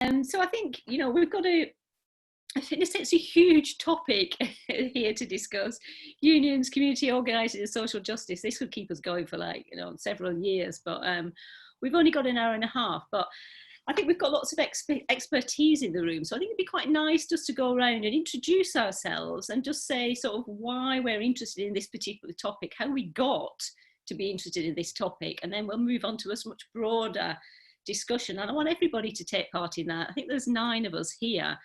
So I think, you know, we've got a, I think it's a huge topic here to discuss. Unions, community organising and social justice. This would keep us going for, like, you know, several years, but we've only got an hour and a half. But I think we've got lots of expertise in the room. So I think it'd be quite nice just to go around and introduce ourselves and just say sort of why we're interested in this particular topic, how we got to be interested in this topic, and then we'll move on to a much broader discussion. And I want everybody to take part in that. I think there's 9 of us here.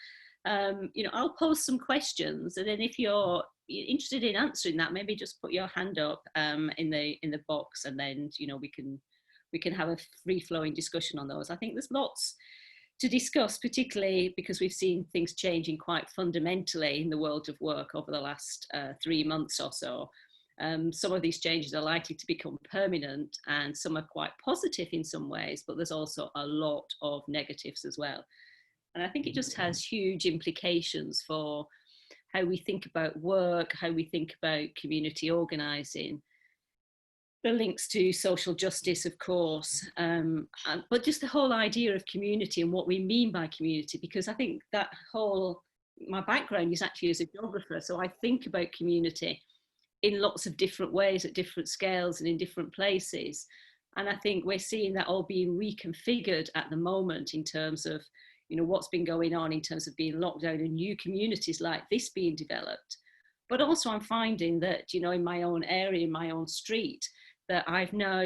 You know, I'll pose some questions, and then if you're interested in answering that, maybe just put your hand up in the box, and then, you know, we can have a free-flowing discussion on those. I think there's lots to discuss, particularly because we've seen things changing quite fundamentally in the world of work over the last 3 months or so. Some of these changes are likely to become permanent, and some are quite positive in some ways, but there's also a lot of negatives as well. And I think it just has huge implications for how we think about work, how we think about community organising, the links to social justice, of course, but just the whole idea of community and what we mean by community, because I think that my background is actually as a geographer, so I think about community in lots of different ways at different scales and in different places. And I think we're seeing that all being reconfigured at the moment in terms of, you know, what's been going on in terms of being locked down and new communities like this being developed. But also I'm finding that, you know, in my own area, in my own street, that I've now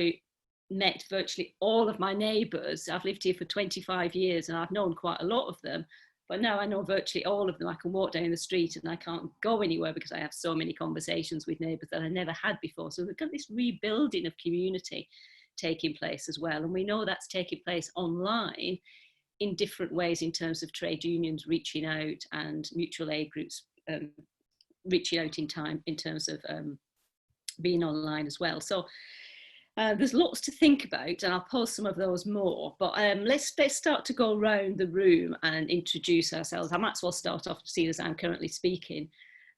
met virtually all of my neighbours. I've lived here for 25 years and I've known quite a lot of them, but now I know virtually all of them. I can walk down the street and I can't go anywhere because I have so many conversations with neighbours that I never had before. So we've got this rebuilding of community taking place as well. And we know that's taking place online in different ways in terms of trade unions reaching out and mutual aid groups reaching out in terms of being online as well. So there's lots to think about, and I'll pose some of those more, but let's start to go around the room and introduce ourselves. I might as well start off, seeing as I'm currently speaking.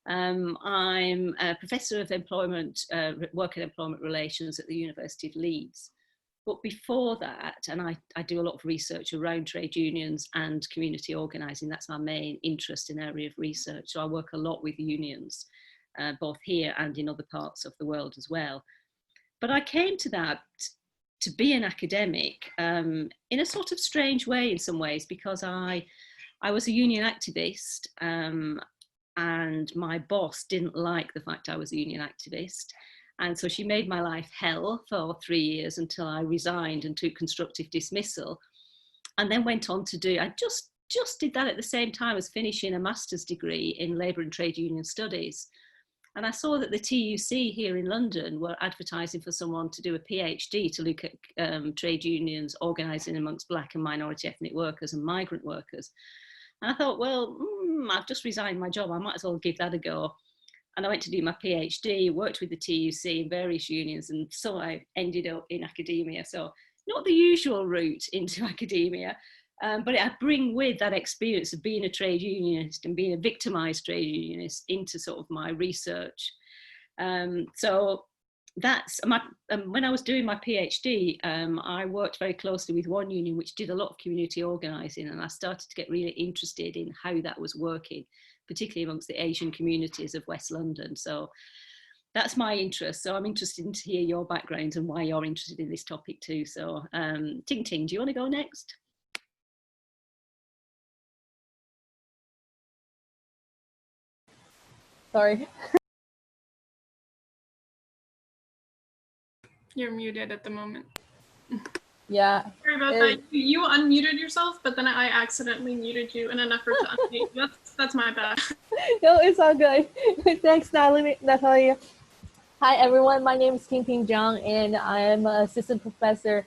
I'm a professor of employment, work and employment relations at the University of Leeds. But before that, and I do a lot of research around trade unions and community organising. That's my main interest and area of research. So I work a lot with unions, both here and in other parts of the world as well. But I came to that to be an academic in a sort of strange way in some ways, because I was a union activist and my boss didn't like the fact I was a union activist. And so she made my life hell for 3 years until I resigned and took constructive dismissal, and then went on to do, I just did that at the same time as finishing a master's degree in labour and trade union studies. And I saw that the TUC here in London were advertising for someone to do a PhD to look at trade unions organising amongst Black and minority ethnic workers and migrant workers. And I thought, well, I've just resigned my job, I might as well give that a go. And I went to do my PhD, worked with the TUC in various unions, and so I ended up in academia. So not the usual route into academia, but I bring with that experience of being a trade unionist and being a victimised trade unionist into sort of my research. So that's when I was doing my PhD, I worked very closely with one union which did a lot of community organising, and I started to get really interested in how that was working, particularly amongst the Asian communities of West London. So that's my interest. So I'm interested to hear your backgrounds and why you're interested in this topic too. So Tingting, do you want to go next? Sorry. You're muted at the moment. Yeah. Sorry about that. You unmuted yourself, but then I accidentally muted you in an effort to unmute. That's my bad. No, it's all good. Thanks, Natalia. Hi, everyone. My name is Tingting Zhang, and I'm an assistant professor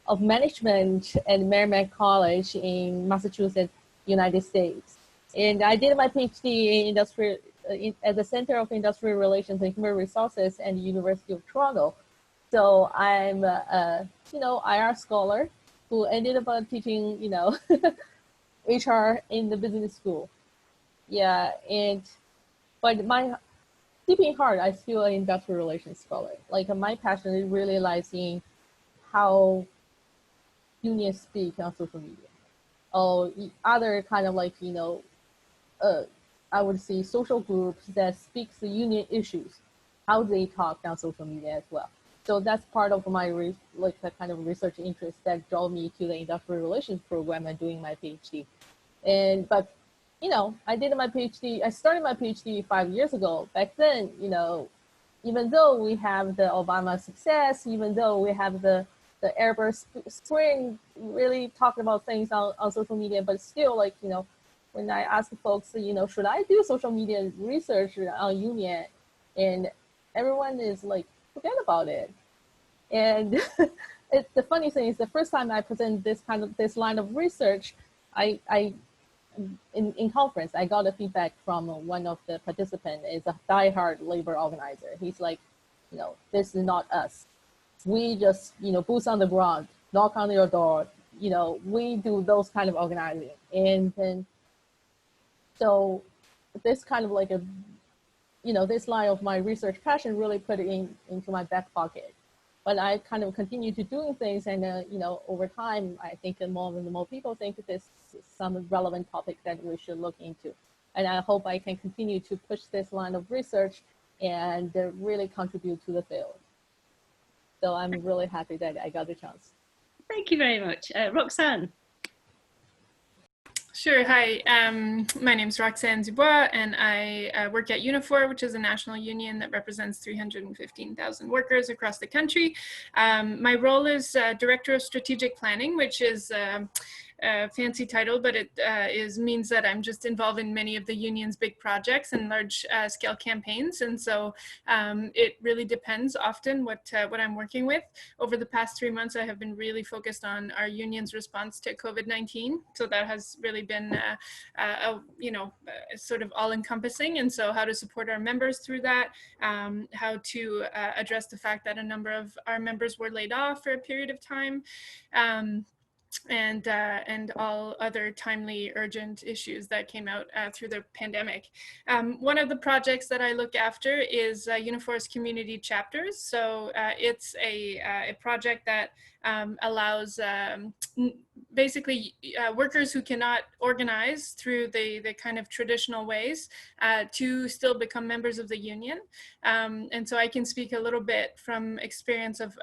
of management at Merrimack College in Massachusetts, United States. And I did my PhD in at the Center of Industrial Relations and Human Resources at the University of Toronto. So I'm IR scholar who ended up teaching, HR in the business school. Yeah, but my deep in heart, I still an industrial relations scholar. Like my passion really lies in how unions speak on social media. or other kind of like, I would say social groups that speaks the union issues, how they talk on social media as well. So that's part of my the kind of research interest that drove me to the industrial relations program and doing my PhD. But I did my PhD. I started my PhD 5 years ago. Back then, even though we have the Obama success, even though we have the Arab Spring really talking about things on social media, but still, like, when I ask folks, should I do social media research on union, and everyone is like, forget about it. And the funny thing is, the first time I presented this line of research, in conference, I got a feedback from one of the participants, is a diehard labor organizer. He's like, this is not us. We just, boots on the ground, knock on your door, we do those kind of organizing. And then, so this kind of like this line of my research passion really put it into my back pocket. But I kind of continue to doing things, and over time, I think more and more people think this is some relevant topic that we should look into. And I hope I can continue to push this line of research and really contribute to the field. So I'm really happy that I got the chance. Thank you very much. Roxanne. Sure. Hi, my name is Roxanne Dubois, and I work at Unifor, which is a national union that represents 315,000 workers across the country. My role is Director of Strategic Planning, which is a fancy title, but it means that I'm just involved in many of the union's big projects and large scale campaigns. And so it really depends often what I'm working with. Over the past 3 months, I have been really focused on our union's response to COVID-19. So that has really been sort of all encompassing. And so how to support our members through that, how to address the fact that a number of our members were laid off for a period of time. And all other timely, urgent issues that came out through the pandemic. One of the projects that I look after is Unifor's community chapters. So it's a project that allows basically workers who cannot organize through the kind of traditional ways to still become members of the union. And so I can speak a little bit from experience of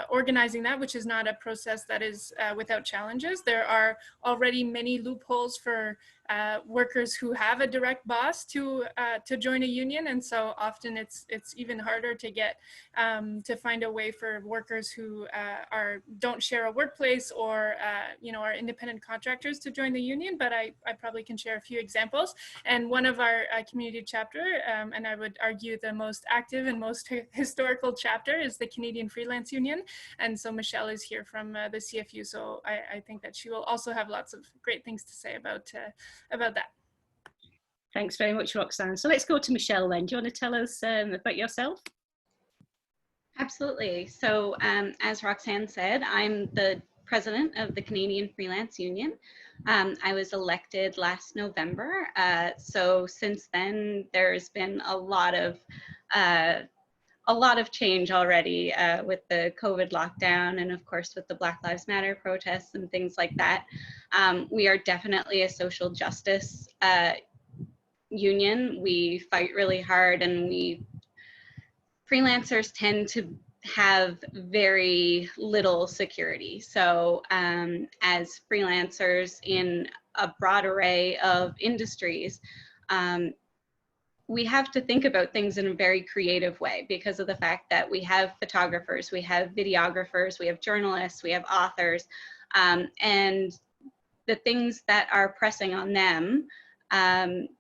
organizing that, which is not a process that is without challenges. There are already many loopholes for workers who have a direct boss to join a union, and so often it's even harder to get to find a way for workers who don't share a workplace or are independent contractors to join the union. But I probably can share a few examples. And one of our community chapter, and I would argue the most active and most historical chapter, is the Canadian Freelance Union. And so Michelle is here from the CFU, so I think that she will also have lots of great things to say about that. Thanks very much, Roxanne. So let's go to Michelle then. Do you want to tell us about yourself? Absolutely. So as Roxanne said, I'm the president of the Canadian Freelance Union. I was elected last November. So since then, there's been a lot of change already with the COVID lockdown, and of course with the Black Lives Matter protests and things like that. We are definitely a social justice union. We fight really hard, and freelancers tend to have very little security. So as freelancers in a broad array of industries, we have to think about things in a very creative way because of the fact that we have photographers, we have videographers, we have journalists, we have authors, and the things that are pressing on them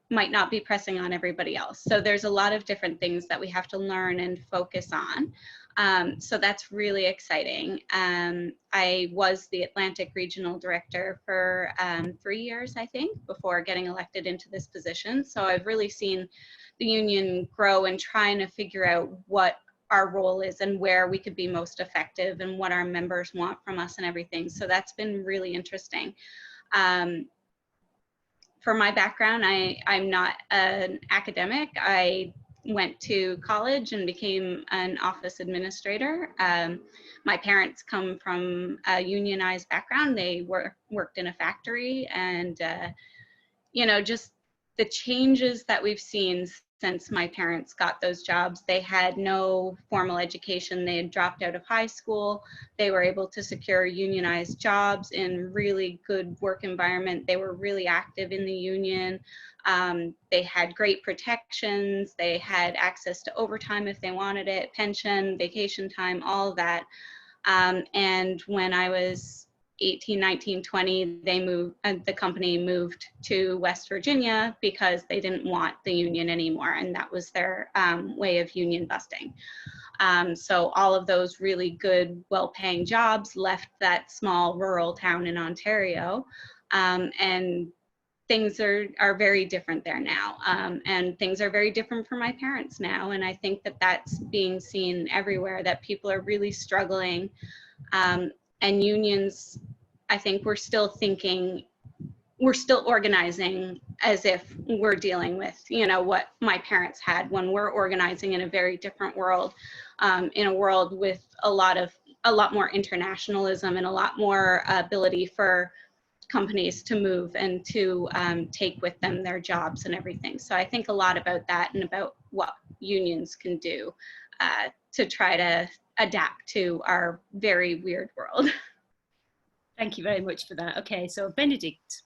might not be pressing on everybody else. So there's a lot of different things that we have to learn and focus on. So that's really exciting. I was the Atlantic Regional Director for 3 years, I think, before getting elected into this position. So I've really seen the union grow and trying to figure out what our role is and where we could be most effective and what our members want from us and everything. So that's been really interesting. For my background, I'm not an academic. I went to college and became an office administrator. My parents come from a unionized background. They worked in a factory, and you know, just the changes that we've seen since my parents got those jobs. They had no formal education. They had dropped out of high school. They were able to secure unionized jobs in really good work environment. They were really active in the union. They had great protections. They had access to overtime if they wanted it, pension, vacation time, all of that. And when I was 18, 19, 20, they moved, the company moved to West Virginia because they didn't want the union anymore. And that was their way of union busting. So all of those really good, well-paying jobs left that small rural town in Ontario. And things are very different there now. And things are very different for my parents now. And I think that that's being seen everywhere, that people are really struggling. And unions, I think we're still organizing as if we're dealing with, you know, what my parents had, when we're organizing in a very different world, in a world with a lot more internationalism and a lot more ability for companies to move and to take with them their jobs and everything. So I think a lot about that and about what unions can do to try to adapt to our very weird world. Thank you very much for that. Okay, so Bénédicte.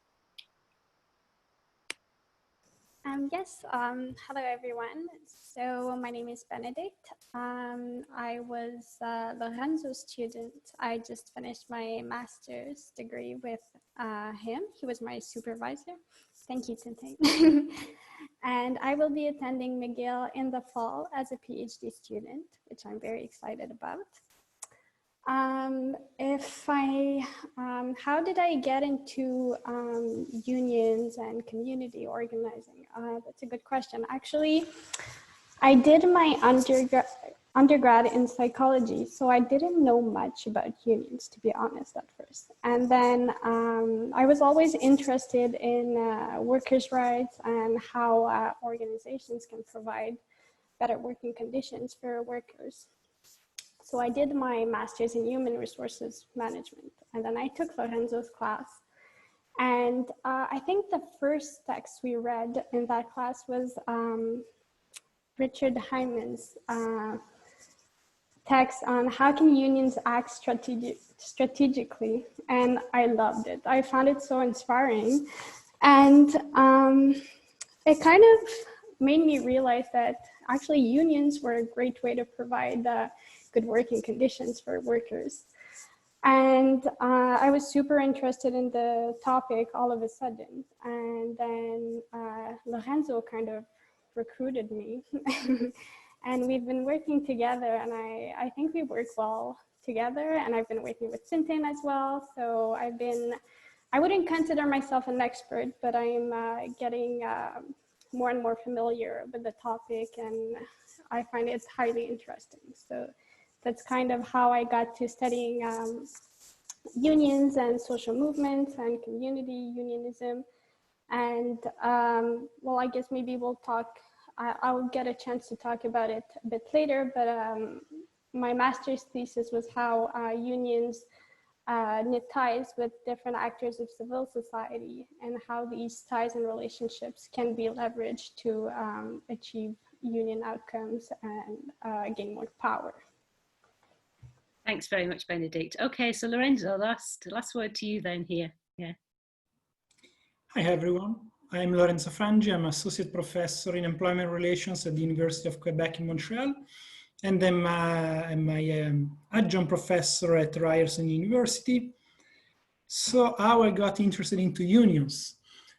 Yes, hello everyone. So my name is Bénédicte. I was a Lorenzo student. I just finished my master's degree with him. He was my supervisor. Thank you, Tingting. And I will be attending McGill in the fall as a PhD student, which I'm very excited about. How did I get into unions and community organizing? That's a good question. Actually, I did my undergrad in psychology, so I didn't know much about unions, to be honest, at first. And then I was always interested in workers' rights and how organizations can provide better working conditions for workers. So I did my master's in human resources management, and then I took Lorenzo's class. And I think the first text we read in that class was Richard Hyman's text on how can unions act strategically, and I loved it. I found it so inspiring, and it kind of made me realize that actually unions were a great way to provide good working conditions for workers. And I was super interested in the topic all of a sudden. And then Lorenzo kind of recruited me. And we've been working together, and I think we work well together. And I've been working with Tingting as well. So I wouldn't consider myself an expert, but I'm getting more and more familiar with the topic, and I find it highly interesting. So that's kind of how I got to studying unions and social movements and community unionism. And well, I guess maybe we'll talk, I'll get a chance to talk about it a bit later, but my master's thesis was how unions knit ties with different actors of civil society, and how these ties and relationships can be leveraged to achieve union outcomes and gain more power. Thanks very much, Bénédicte. Okay, so Lorenzo, last word to you then here. Yeah. Hi, everyone. I'm Lorenzo Frangi. I'm Associate Professor in Employment Relations at the University of Quebec in Montreal. And I'm adjunct professor at Ryerson University. So how I got interested into unions.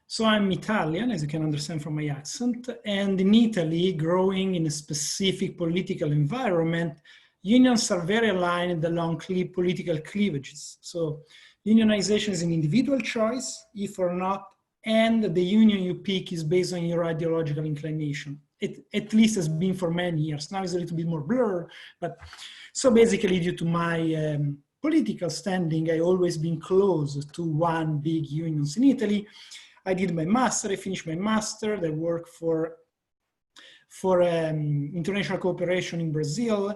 So I'm Italian, as you can understand from my accent. And in Italy, growing in a specific political environment, unions are very aligned along political cleavages. So unionization is an individual choice, if or not, and the union you pick is based on your ideological inclination. It at least has been for many years. Now it's a little bit more blurred, but so basically due to my political standing, I always been close to one big unions in Italy. I did my master, I finished my master, I worked for for international cooperation in Brazil,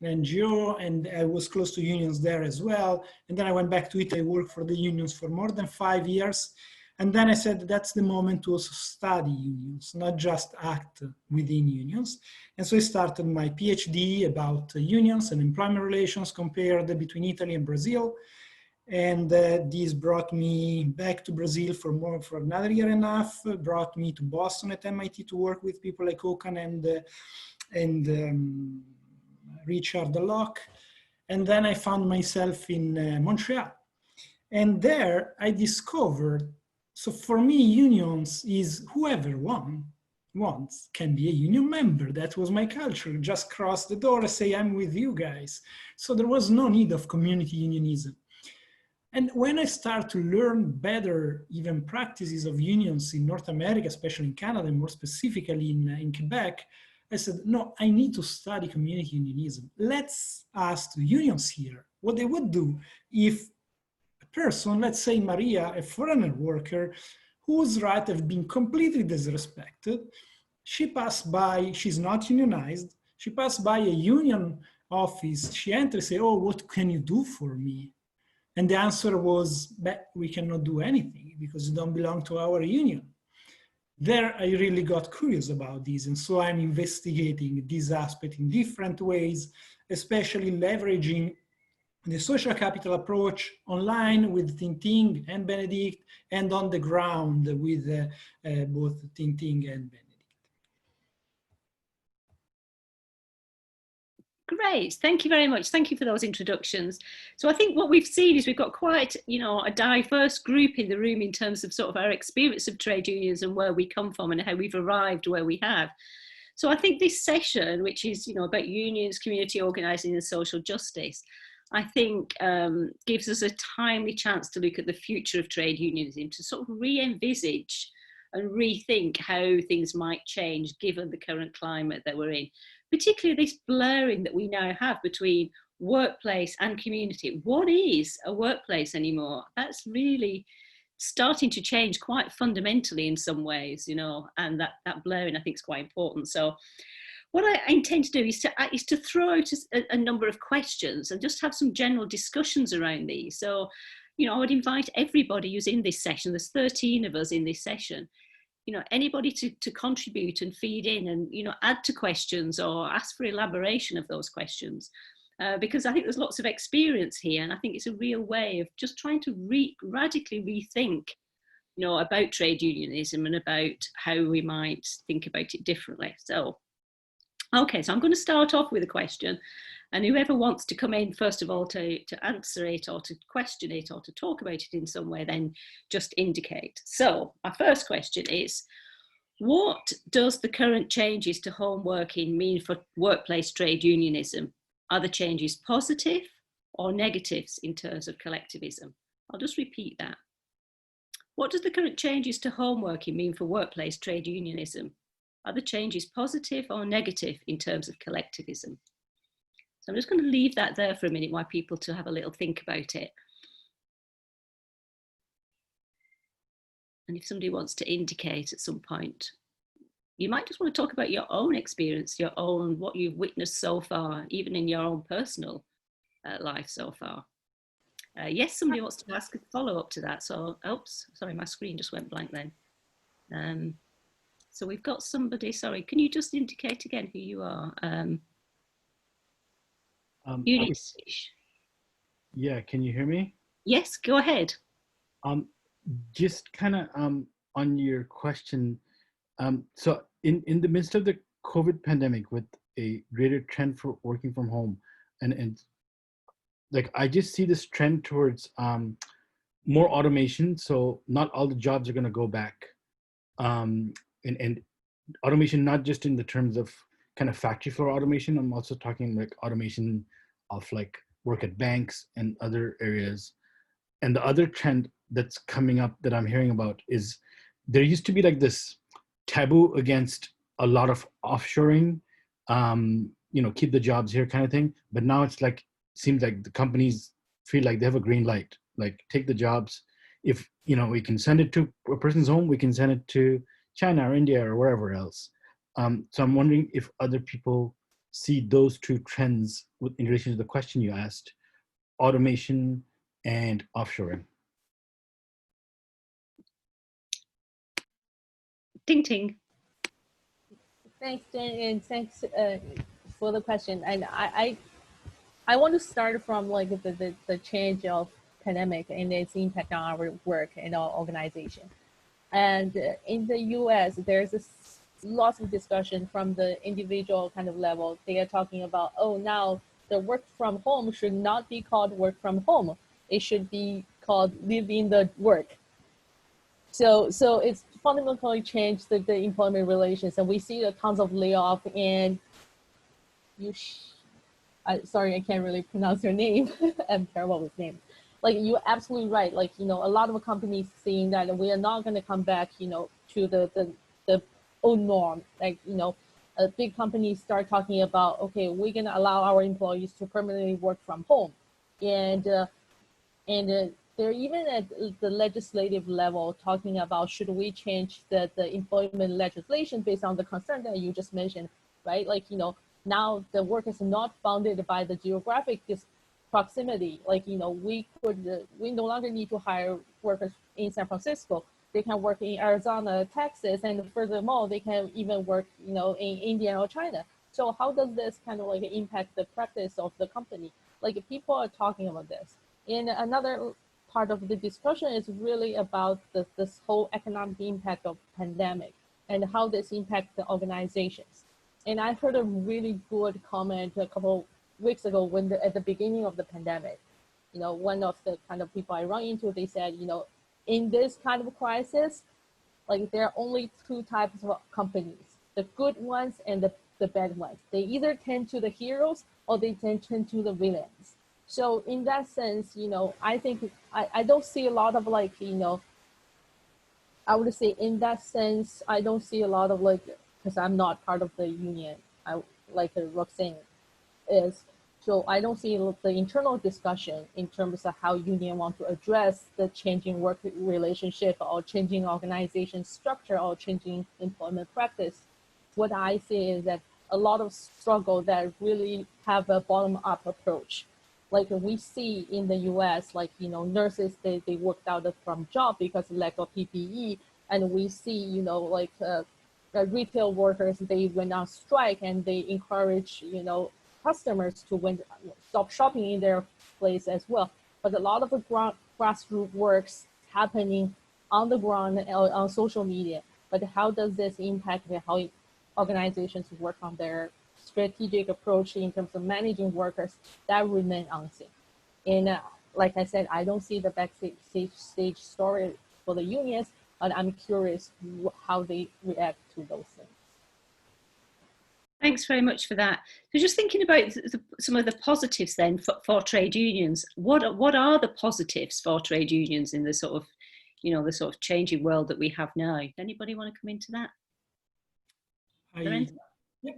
an NGO, and I was close to unions there as well. And then I went back to Italy, worked for the unions for more than 5 years. And then I said, that's the moment to also study unions, not just act within unions. And so I started my PhD about unions and employment relations compared between Italy and Brazil. And this brought me back to Brazil for another year and a half, brought me to Boston at MIT to work with people like Okan and Richard Locke. And then I found myself in Montreal. And there I discovered, so for me, unions is whoever wants can be a union member. That was my culture. Just cross the door and say, I'm with you guys. So there was no need of community unionism. And when I start to learn better, even practices of unions in North America, especially in Canada, and more specifically in Quebec, I said, no, I need to study community unionism. Let's ask the unions here what they would do if person, let's say Maria, a foreigner worker, whose rights have been completely disrespected. She passed by, she's not unionized, she passed by a union office, she enters, say, oh, what can you do for me? And the answer was, we cannot do anything because you don't belong to our union. There, I really got curious about this. And so I'm investigating this aspect in different ways, especially leveraging the social capital approach online with Tingting and Bénédicte, and on the ground with both Tingting and Bénédicte. Great, thank you very much. Thank you for those introductions. So I think what we've seen is we've got quite, a diverse group in the room in terms of sort of our experience of trade unions and where we come from and how we've arrived where we have. So I think this session, which is, about unions, community organising and social justice, I think gives us a timely chance to look at the future of trade unionism, to sort of re-envisage and rethink how things might change given the current climate that we're in, particularly this blurring that we now have between workplace and community. What is a workplace anymore? That's really starting to change quite fundamentally in some ways, and that blurring I think is quite important. So what I intend to do is to throw out a number of questions and just have some general discussions around these. So, I would invite everybody who's in this session, there's 13 of us in this session, anybody to contribute and feed in and, add to questions or ask for elaboration of those questions. Because I think there's lots of experience here, and I think it's a real way of just trying to radically rethink, about trade unionism and about how we might think about it differently. So, okay, so I'm going to start off with a question, and whoever wants to come in, first of all, to answer it or to question it or to talk about it in some way, then just indicate. So our first question is, what does the current changes to home working mean for workplace trade unionism? Are the changes positive or negatives in terms of collectivism? I'll just repeat that. What does the current changes to home working mean for workplace trade unionism? Are the changes positive or negative in terms of collectivism? So I'm just going to leave that there for a minute while people to have a little think about it. And if somebody wants to indicate at some point, you might just want to talk about your own experience, what you've witnessed so far, even in your own personal life so far. Yes, somebody wants to ask a follow-up to that. So, oops, sorry, my screen just went blank then. So we've got somebody, sorry, can you just indicate again who you are? Ushnish. Yeah, can you hear me? Yes, go ahead. Just kind of on your question, so in the midst of the COVID pandemic with a greater trend for working from home, and like I just see this trend towards more automation. So not all the jobs are going to go back. And automation, not just in the terms of kind of factory floor automation, I'm also talking like automation of like work at banks and other areas. And the other trend that's coming up that I'm hearing about is there used to be like this taboo against a lot of offshoring, keep the jobs here kind of thing. But now it's like, seems like the companies feel like they have a green light, like take the jobs. If, we can send it to a person's home, we can send it to China or India or wherever else. So I'm wondering if other people see those two trends in relation to the question you asked, automation and offshoring. Tingting. Thanks, Jen, and thanks for the question. And I want to start from like the change of pandemic and its impact on our work and our organization. And in the US, there's lots of discussion from the individual kind of level. They are talking about, oh, now the work from home should not be called work from home. It should be called live in the work. So it's fundamentally changed the employment relations, and we see a tons of layoff. And sorry, I can't really pronounce your name. I'm terrible with names. Like, you're absolutely right. Like, you know, a lot of companies seeing that we are not going to come back, you know, to the old norm. Like, you know, big companies start talking about, okay, we're going to allow our employees to permanently work from home, and they're even at the legislative level talking about, should we change the employment legislation based on the concern that you just mentioned, right? Like, you know, now the work is not bounded by the geographic proximity. Like, you know, we no longer need to hire workers in San Francisco. They can work in Arizona, Texas, and furthermore, they can even work, you know, in India or China. So how does this kind of like impact the practice of the company? Like, people are talking about this. And another part of the discussion is really about this whole economic impact of pandemic and how this impacts the organizations. And I heard a really good comment a couple weeks ago when at the beginning of the pandemic, you know, one of the kind of people I run into, they said, you know, in this kind of crisis, like, there are only two types of companies, the good ones and the bad ones. They either tend to the heroes or they tend to the villains. So in that sense, you know, I think I don't see a lot of like, you know, I would say in that sense, I don't see a lot of like, because I'm not part of the union, like Roxanne is. So I don't see the internal discussion in terms of how union want to address the changing work relationship or changing organization structure or changing employment practice. What I see is that a lot of struggle that really have a bottom-up approach. Like we see in the US, like, you know, nurses, they worked out from job because of lack of PPE. And we see, you know, like retail workers, they went on strike and they encourage, you know, customers to stop shopping in their place as well. But a lot of the grassroots works happening on the ground on social media. But how does this impact how organizations work on their strategic approach in terms of managing workers? That remain unseen. And like I said, I don't see the backstage story for the unions, but I'm curious how they react to those things. Thanks very much for that. So just thinking about some of the positives then for trade unions, what are the positives for trade unions in the sort of, you know, the sort of changing world that we have now? Anybody want to come into that? Lorenzo? Yeah.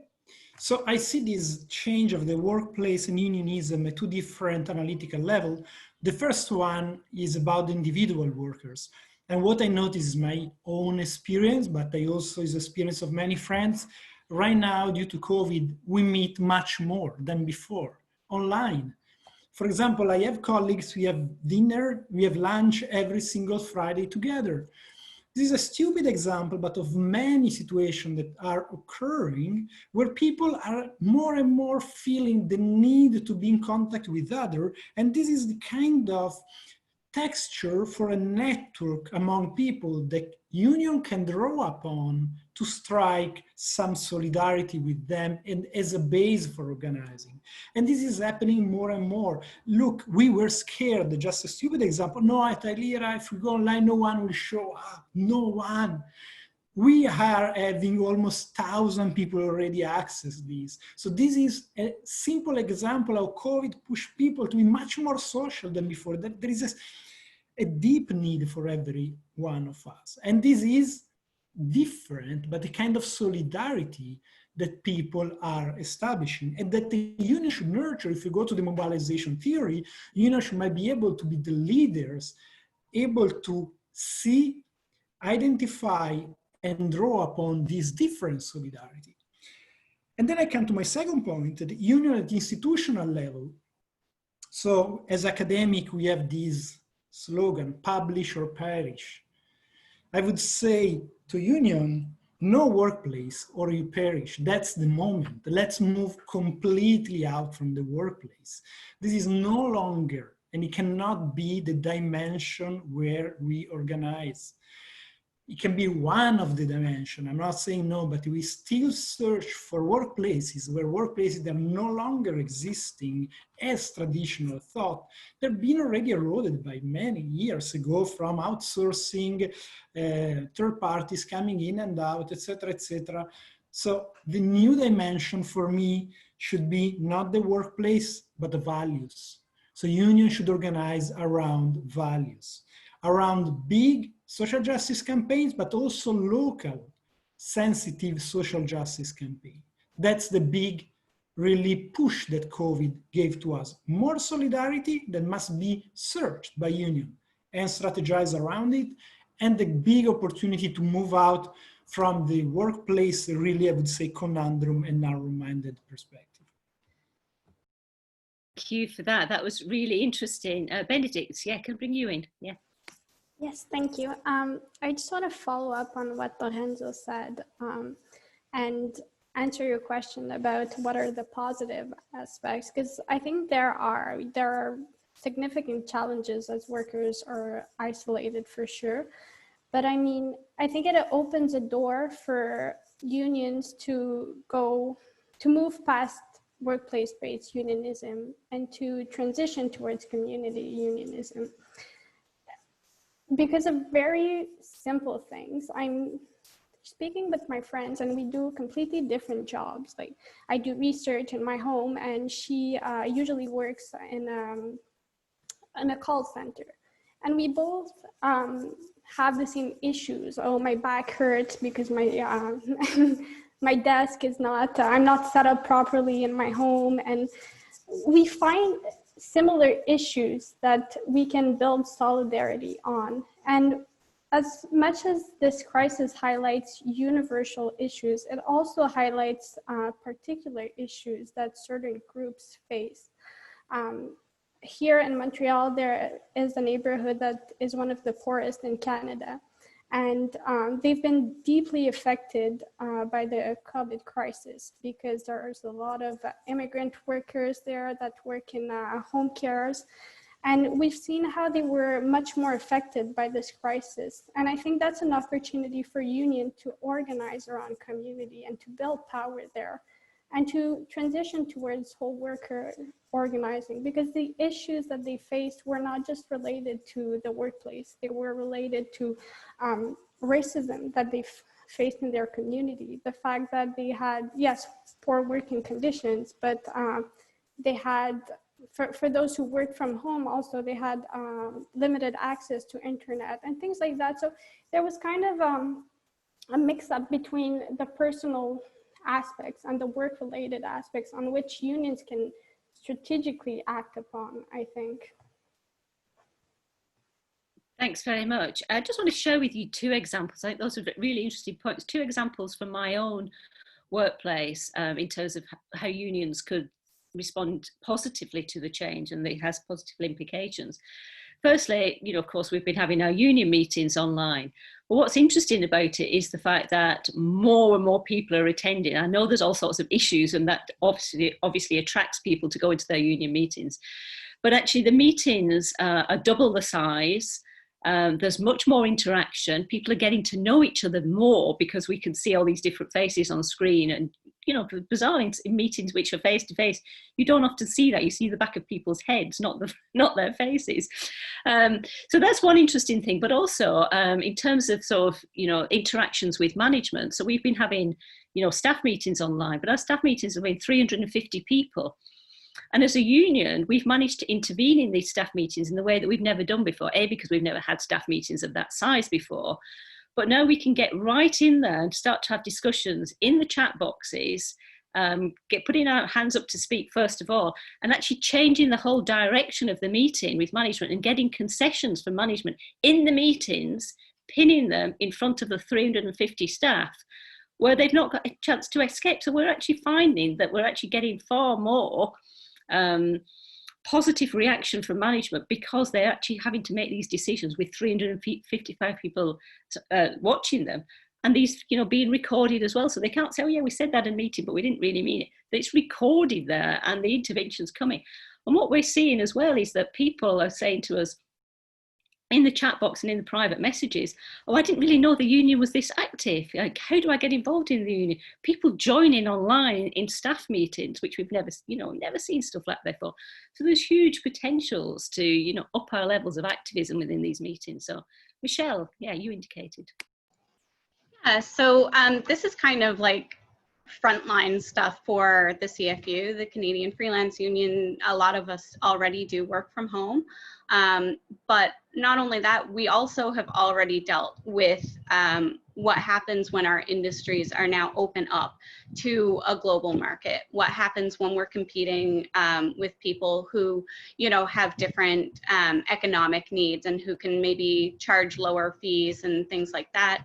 So I see this change of the workplace and unionism at two different analytical levels. The first one is about the individual workers. And what I notice is my own experience, but I also is experience of many friends. Right now, due to COVID, we meet much more than before online. For example, I have colleagues, we have dinner, we have lunch every single Friday together. This is a stupid example, but of many situations that are occurring where people are more and more feeling the need to be in contact with others. And this is the kind of texture for a network among people that union can draw upon to strike some solidarity with them and as a base for organizing. And this is happening more and more. Look, we were scared, just a stupid example. No, at ILERA, if we go online, no one will show up, no one. We are having almost 1,000 people already access this. So this is a simple example how COVID pushed people to be much more social than before. That there is a deep need for every one of us. And this is different, but the kind of solidarity that people are establishing and that the union should nurture. If you go to the mobilization theory, unions might be able to be the leaders, able to see, identify, and draw upon this different solidarity. And then I come to my second point, the union at the institutional level. So as academic, we have this slogan, publish or perish. I would say to union, no workplace or you perish. That's the moment. Let's move completely out from the workplace. This is no longer, and it cannot be the dimension where we organize. It can be one of the dimensions. I'm not saying no, but we still search for workplaces that are no longer existing as traditional thought. They've been already eroded by many years ago from outsourcing, third parties coming in and out, etc., etc. So the new dimension for me should be not the workplace, but the values. So union should organize around values, around big social justice campaigns, but also local, sensitive social justice campaign. That's the big, really push that COVID gave to us. More solidarity that must be searched by union and strategize around it, and the big opportunity to move out from the workplace, really, I would say, conundrum and narrow-minded perspective. Thank you for that. That was really interesting. Bénédicte, yeah, can bring you in. Yeah. Yes, thank you. I just want to follow up on what Lorenzo said and answer your question about what are the positive aspects, because I think there are significant challenges as workers are isolated for sure. But I mean, I think it opens a door for unions to move past workplace-based unionism and to transition towards community unionism. Because of very simple things. I'm speaking with my friends and we do completely different jobs. Like I do research in my home and she usually works in a call center. And we both have the same issues. Oh, my back hurts because my, my desk is not, I'm not set up properly in my home. And we find similar issues that we can build solidarity on. And as much as this crisis highlights universal issues, it also highlights particular issues that certain groups face. Here in Montreal, there is a neighborhood that is one of the poorest in Canada. And they've been deeply affected by the COVID crisis because there's a lot of immigrant workers there that work in home cares. And we've seen how they were much more affected by this crisis. And I think that's an opportunity for union to organize around community and to build power there and to transition towards whole worker organizing, because the issues that they faced were not just related to the workplace, they were related to racism that they faced in their community. The fact that they had, yes, poor working conditions, but they had, for those who worked from home also, they had limited access to internet and things like that. So there was kind of a mix up between the personal aspects and the work-related aspects on which unions can strategically act upon, I think. Thanks very much. I just want to share with you two examples. I think those are really interesting points. Two examples from my own workplace in terms of how unions could respond positively to the change, and it has positive implications. Firstly, you know, of course, we've been having our union meetings online. But what's interesting about it is the fact that more and more people are attending. I know there's all sorts of issues, and that obviously attracts people to go into their union meetings. But actually, the meetings are double the size. There's much more interaction. People are getting to know each other more because we can see all these different faces on screen. And, you know, bizarrely in meetings which are face to face, you don't often see that. You see the back of people's heads, not their faces. So that's one interesting thing. But also in terms of sort of, you know, interactions with management. So we've been having, you know, staff meetings online, but our staff meetings have been 350 people. And as a union, we've managed to intervene in these staff meetings in the way that we've never done before. A, because we've never had staff meetings of that size before. But now we can get right in there and start to have discussions in the chat boxes, putting our hands up to speak first of all, and actually changing the whole direction of the meeting with management and getting concessions from management in the meetings, pinning them in front of the 350 staff where they've not got a chance to escape. So we're actually finding that we're actually getting far more positive reaction from management because they're actually having to make these decisions with 355 people watching them. And these, you know, being recorded as well. So they can't say, oh yeah, we said that in a meeting, but we didn't really mean it. But it's recorded there and the intervention's coming. And what we're seeing as well is that people are saying to us in the chat box and in the private messages, oh, I didn't really know the union was this active. Like, how do I get involved in the union? People joining online in staff meetings, which we've never, you know, never seen stuff like that before. So there's huge potentials to, you know, up our levels of activism within these meetings. So Michelle, yeah, you indicated. Yeah, so this is kind of like frontline stuff for the CFU, the Canadian Freelance Union. A lot of us already do work from home, but not only that, we also have already dealt with what happens when our industries are now open up to a global market. What happens when we're competing with people who, you know, have different economic needs and who can maybe charge lower fees and things like that.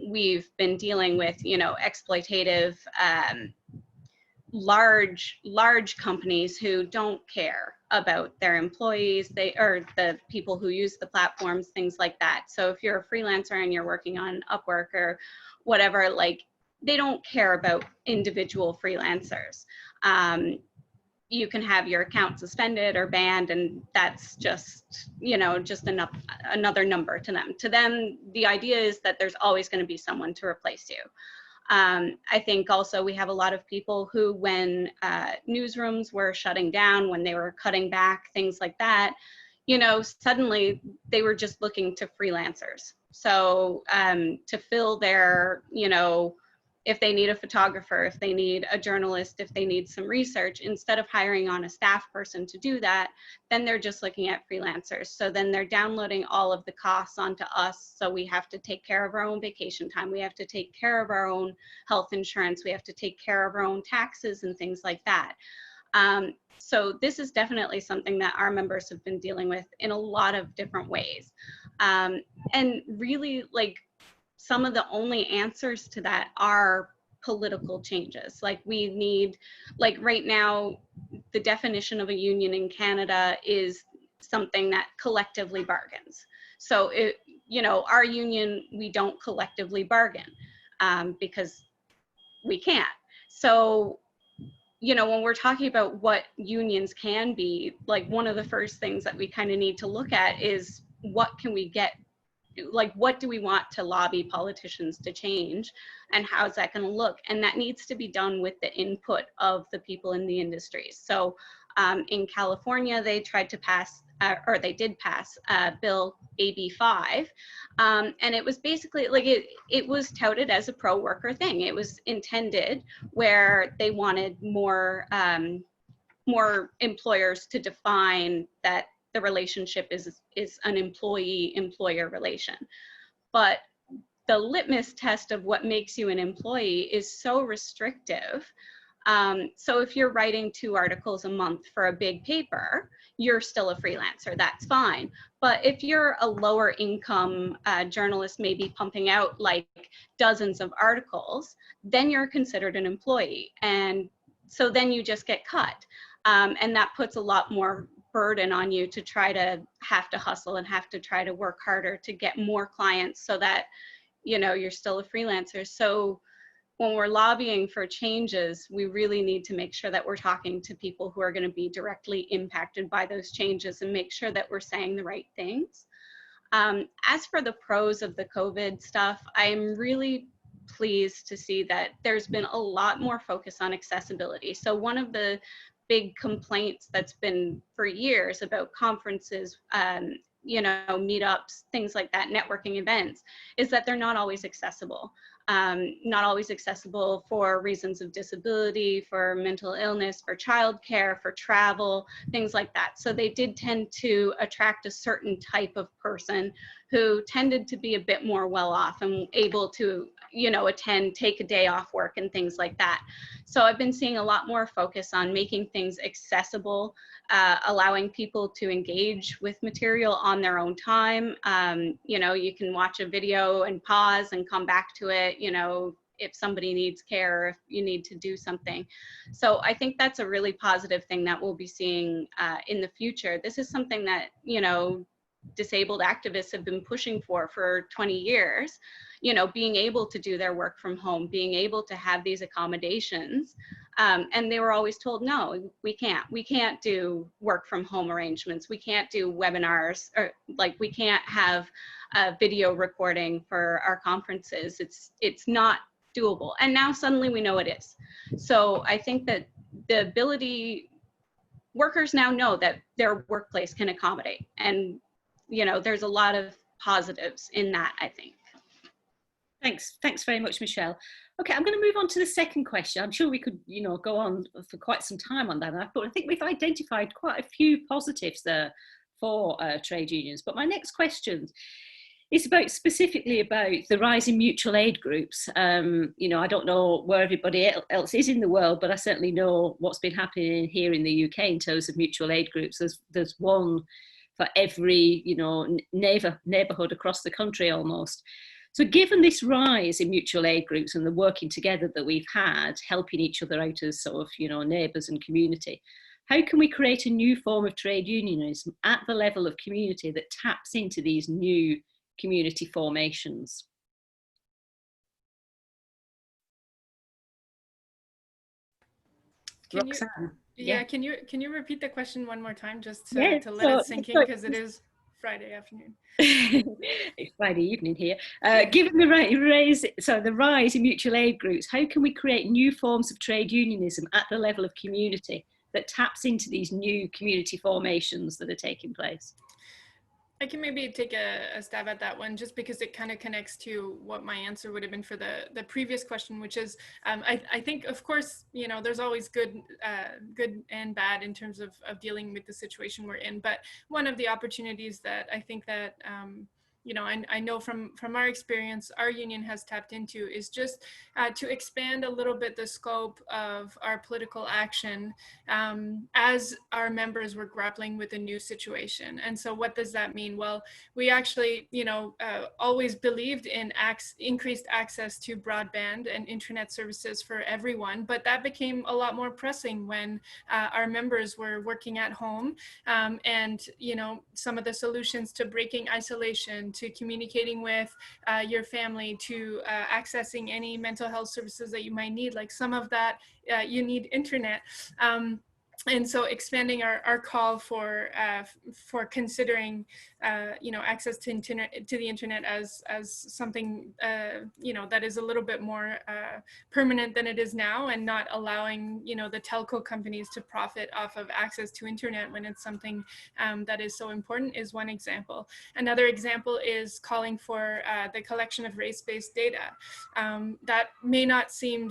We've been dealing with, you know, exploitative, large companies who don't care about their employees, or the people who use the platforms, things like that. So if you're a freelancer and you're working on Upwork or whatever, like, they don't care about individual freelancers. You can have your account suspended or banned, and that's just, you know, just another number to them. To them, the idea is that there's always going to be someone to replace you. I think also we have a lot of people who, when newsrooms were shutting down, when they were cutting back, things like that, you know, suddenly they were just looking to freelancers. So to fill their, you know, if they need a photographer, if they need a journalist, if they need some research, instead of hiring on a staff person to do that, then they're just looking at freelancers. So then they're downloading all of the costs onto us. So we have to take care of our own vacation time. We have to take care of our own health insurance. We have to take care of our own taxes and things like that. So this is definitely something that our members have been dealing with in a lot of different ways. And really, like, some of the only answers to that are political changes. Like, we need, like, right now, the definition of a union in Canada is something that collectively bargains. So, it, you know, our union, we don't collectively bargain because we can't. So, you know, when we're talking about what unions can be, like, one of the first things that we kind of need to look at is what can we get, like, what do we want to lobby politicians to change, and how's that going to look? And that needs to be done with the input of the people in the industries. So in California, they tried to pass, or they did pass Bill AB5, and it was basically, like, it was touted as a pro-worker thing. It was intended where they wanted more employers to define that the relationship is an employee-employer relation. But the litmus test of what makes you an employee is so restrictive. So if you're writing 2 articles a month for a big paper, you're still a freelancer, that's fine. But if you're a lower income journalist, maybe pumping out like dozens of articles, then you're considered an employee. And so then you just get cut. And that puts a lot more burden on you to try to have to hustle and have to try to work harder to get more clients so that, you know, you're still a freelancer. So when we're lobbying for changes, we really need to make sure that we're talking to people who are going to be directly impacted by those changes and make sure that we're saying the right things. As for the pros of the COVID stuff, I'm really pleased to see that there's been a lot more focus on accessibility. So one of the big complaints that's been for years about conferences, you know, meetups, things like that, networking events, is that they're not always accessible. Not always accessible for reasons of disability, for mental illness, for childcare, for travel, things like that. So they did tend to attract a certain type of person who tended to be a bit more well off and able to, you know, attend, take a day off work and things like that. So I've been seeing a lot more focus on making things accessible, allowing people to engage with material on their own time. You know, you can watch a video and pause and come back to it, you know, if somebody needs care, or if you need to do something. So I think that's a really positive thing that we'll be seeing in the future. This is something that, you know, disabled activists have been pushing for 20 years, you know, being able to do their work from home, being able to have these accommodations. And they were always told, no, we can't do work from home arrangements. We can't do webinars, or like we can't have a video recording for our conferences. It's not doable. And now suddenly we know it is. So I think that the ability, workers now know that their workplace can accommodate. And, you know, there's a lot of positives in that, I think. Thanks very much, Michelle. Okay, I'm going to move on to the second question. I'm sure we could, you know, go on for quite some time on that, but I think we've identified quite a few positives there for trade unions. But my next question is specifically about the rise in mutual aid groups. You know, I don't know where everybody else is in the world, but I certainly know what's been happening here in the UK in terms of mutual aid groups. There's one for every, you know, neighbourhood across the country almost. So given this rise in mutual aid groups and the working together that we've had, helping each other out as sort of, you know, neighbours and community, how can we create a new form of trade unionism at the level of community that taps into these new community formations? Roxanne. Can you repeat the question one more time, just to let it sink in, because it is Friday afternoon. It's Friday evening here. Given the rise in mutual aid groups, how can we create new forms of trade unionism at the level of community that taps into these new community formations that are taking place? I can maybe take a stab at that one, just because it kind of connects to what my answer would have been for the previous question, which is, I think, of course, you know, there's always good and bad in terms of dealing with the situation we're in. But one of the opportunities that I think that, you know, I know from our experience, our union has tapped into is just to expand a little bit the scope of our political action as our members were grappling with a new situation. And so what does that mean? Well, we actually, you know, always believed in increased access to broadband and internet services for everyone, but that became a lot more pressing when our members were working at home. And, you know, some of the solutions to breaking isolation, to communicating with your family, to accessing any mental health services that you might need, like some of that you need internet. And so expanding our call for considering, you know, access to the internet as something, you know, that is a little bit more permanent than it is now, and not allowing, you know, the telco companies to profit off of access to internet when it's something that is so important, is one example. Another example is calling for the collection of race-based data. That may not seem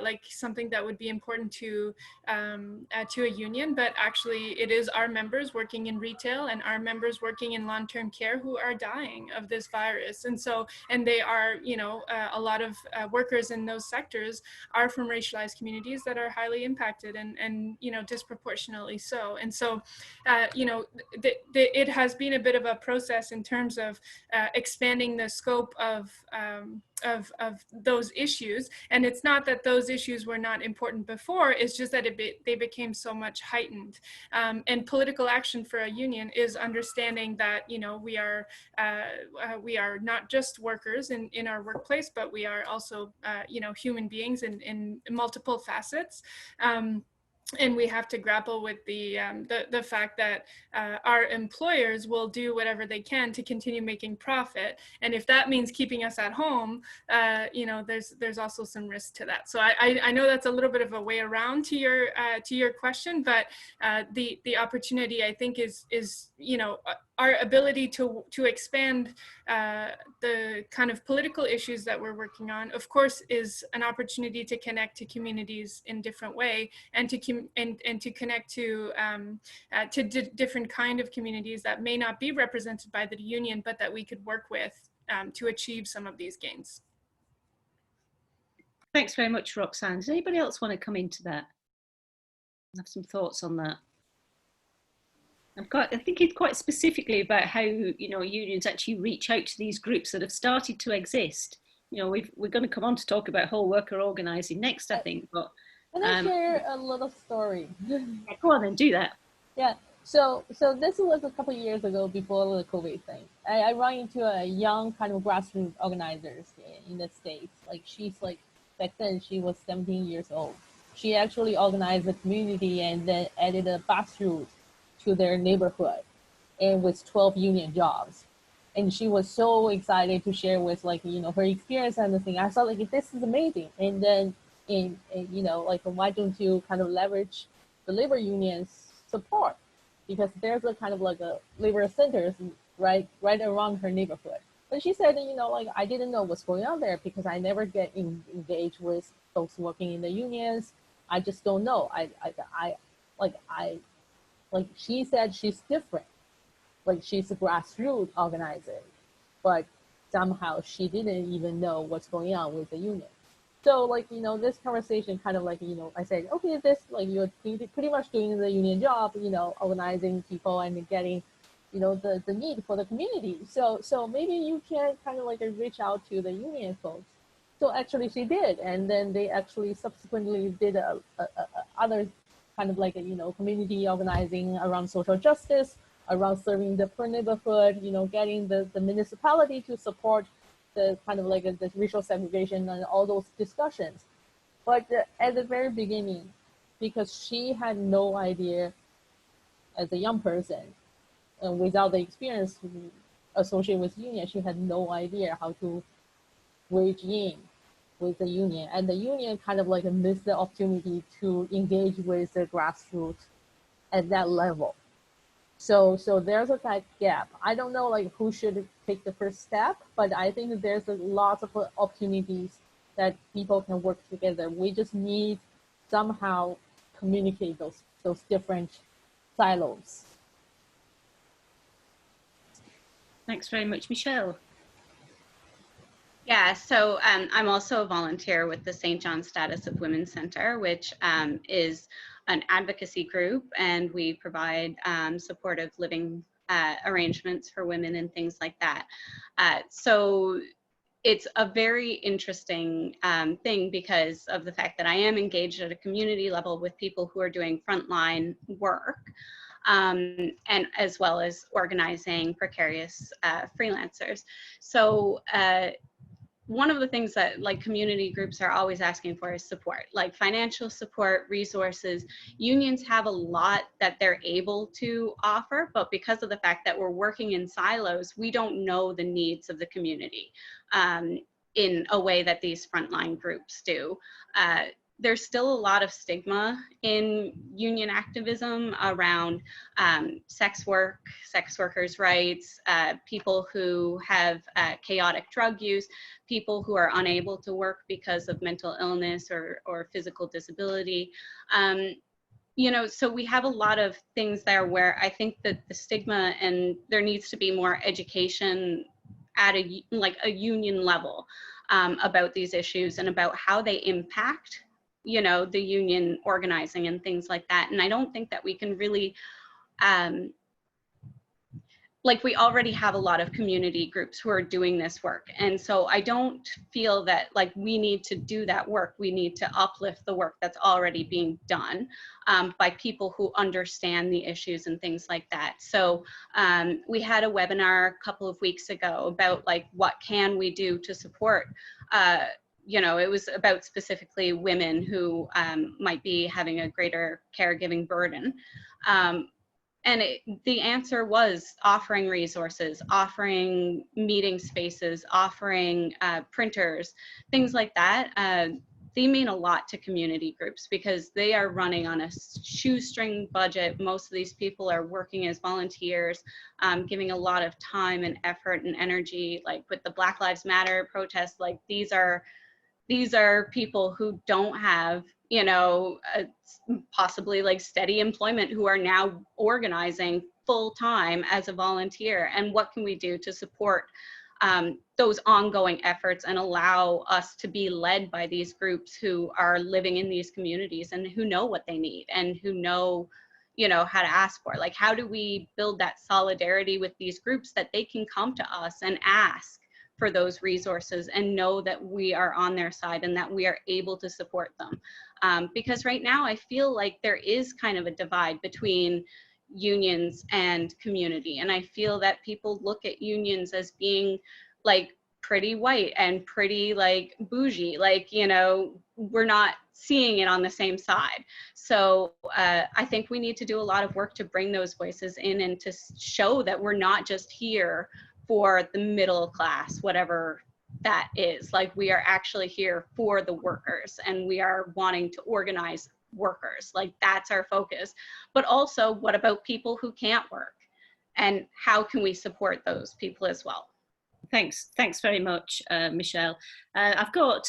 like something that would be important to a union, but actually it is our members working in retail and our members working in long-term care who are dying of this virus. And so, and they are, you know, a lot of workers in those sectors are from racialized communities that are highly impacted and you know, disproportionately so. And so, you know, it has been a bit of a process in terms of expanding the scope of those issues. And it's not that those issues were not important before, it's just that they became so much heightened. And political action for a union is understanding that, you know, we are not just workers in our workplace, but we are also, you know, human beings in multiple facets. And we have to grapple with the fact that our employers will do whatever they can to continue making profit, and if that means keeping us at home, you know, there's also some risk to that. So I know that's a little bit of a way around to your question, but the opportunity, I think, is, you know, our ability to expand the kind of political issues that we're working on, of course, is an opportunity to connect to communities in different way, and to connect to different kind of communities that may not be represented by the union, but that we could work with to achieve some of these gains. Thanks very much, Roxanne. Does anybody else want to come into that? I have some thoughts on that. I think it's quite specifically about how, you know, unions actually reach out to these groups that have started to exist. You know, we're going to come on to talk about whole worker organising next, I think. But can I share a little story? Go on then, do that. Yeah. So this was a couple of years ago before the COVID thing. I run into a young kind of grassroots organizers in the States. Like she's like, back then she was 17 years old. She actually organized a community and then added a bus route to their neighborhood, and with 12 union jobs. And she was so excited to share with, like, you know, her experience and the thing. I thought, like, this is amazing. And then, you know, like, why don't you kind of leverage the labor union's support? Because there's a kind of like a labor centers right around her neighborhood. But she said, you know, like, I didn't know what's going on there because I never get engaged with folks working in the unions. I just don't know. Like she said, she's different. Like she's a grassroots organizer, but somehow she didn't even know what's going on with the union. So, like, you know, this conversation kind of like, you know, I said, okay, this, like, you're pretty much doing the union job, you know, organizing people and getting, you know, the need for the community. So maybe you can kind of like reach out to the union folks. So actually she did. And then they actually subsequently did other kind of like a, you know, community organizing around social justice, around serving the poor neighborhood, you know, getting the municipality to support the kind of like the racial segregation and all those discussions. But at the very beginning, because she had no idea as a young person, and without the experience associated with union, she had no idea how to wage in with the union, and the union kind of like missed the opportunity to engage with the grassroots at that level. So there's a gap. I don't know like who should take the first step, but I think there's lots of opportunities that people can work together. We just need somehow communicate those different silos. Thanks very much, Michelle. Yeah, so I'm also a volunteer with the St. John Status of Women Center, which is an advocacy group, and we provide supportive living arrangements for women and things like that. So it's a very interesting thing because of the fact that I am engaged at a community level with people who are doing frontline work, and as well as organizing precarious freelancers. So one of the things that like community groups are always asking for is support, like financial support, resources. Unions have a lot that they're able to offer, but because of the fact that we're working in silos, we don't know the needs of the community in a way that these frontline groups do. There's still a lot of stigma in union activism around sex work, sex workers' rights, people who have chaotic drug use, people who are unable to work because of mental illness or physical disability. You know, so we have a lot of things there where I think that the stigma, and there needs to be more education at a union level about these issues and about how they impact, you know, the union organizing and things like that. And I don't think that we can really, like, we already have a lot of community groups who are doing this work. And so I don't feel that like we need to do that work. We need to uplift the work that's already being done by people who understand the issues and things like that. So we had a webinar a couple of weeks ago about like, what can we do to support you know, it was about specifically women who might be having a greater caregiving burden. And the answer was offering resources, offering meeting spaces, offering printers, things like that. they mean a lot to community groups because they are running on a shoestring budget. Most of these people are working as volunteers, giving a lot of time and effort and energy, like with the Black Lives Matter protests. Like these are people who don't have, you know, possibly like steady employment, who are now organizing full time as a volunteer. And what can we do to support those ongoing efforts and allow us to be led by these groups who are living in these communities and who know what they need and who know, you know, how to ask for? Like, how do we build that solidarity with these groups that they can come to us and ask for those resources and know that we are on their side and that we are able to support them? Because right now I feel like there is kind of a divide between unions and community. And I feel that people look at unions as being like pretty white and pretty like bougie, like, you know, we're not seeing it on the same side. So I think we need to do a lot of work to bring those voices in and to show that we're not just here for the middle class, whatever that is. Like, we are actually here for the workers, and we are wanting to organize workers. Like, that's our focus. But also, what about people who can't work, and how can we support those people as well? Thanks very much, Michelle. I've got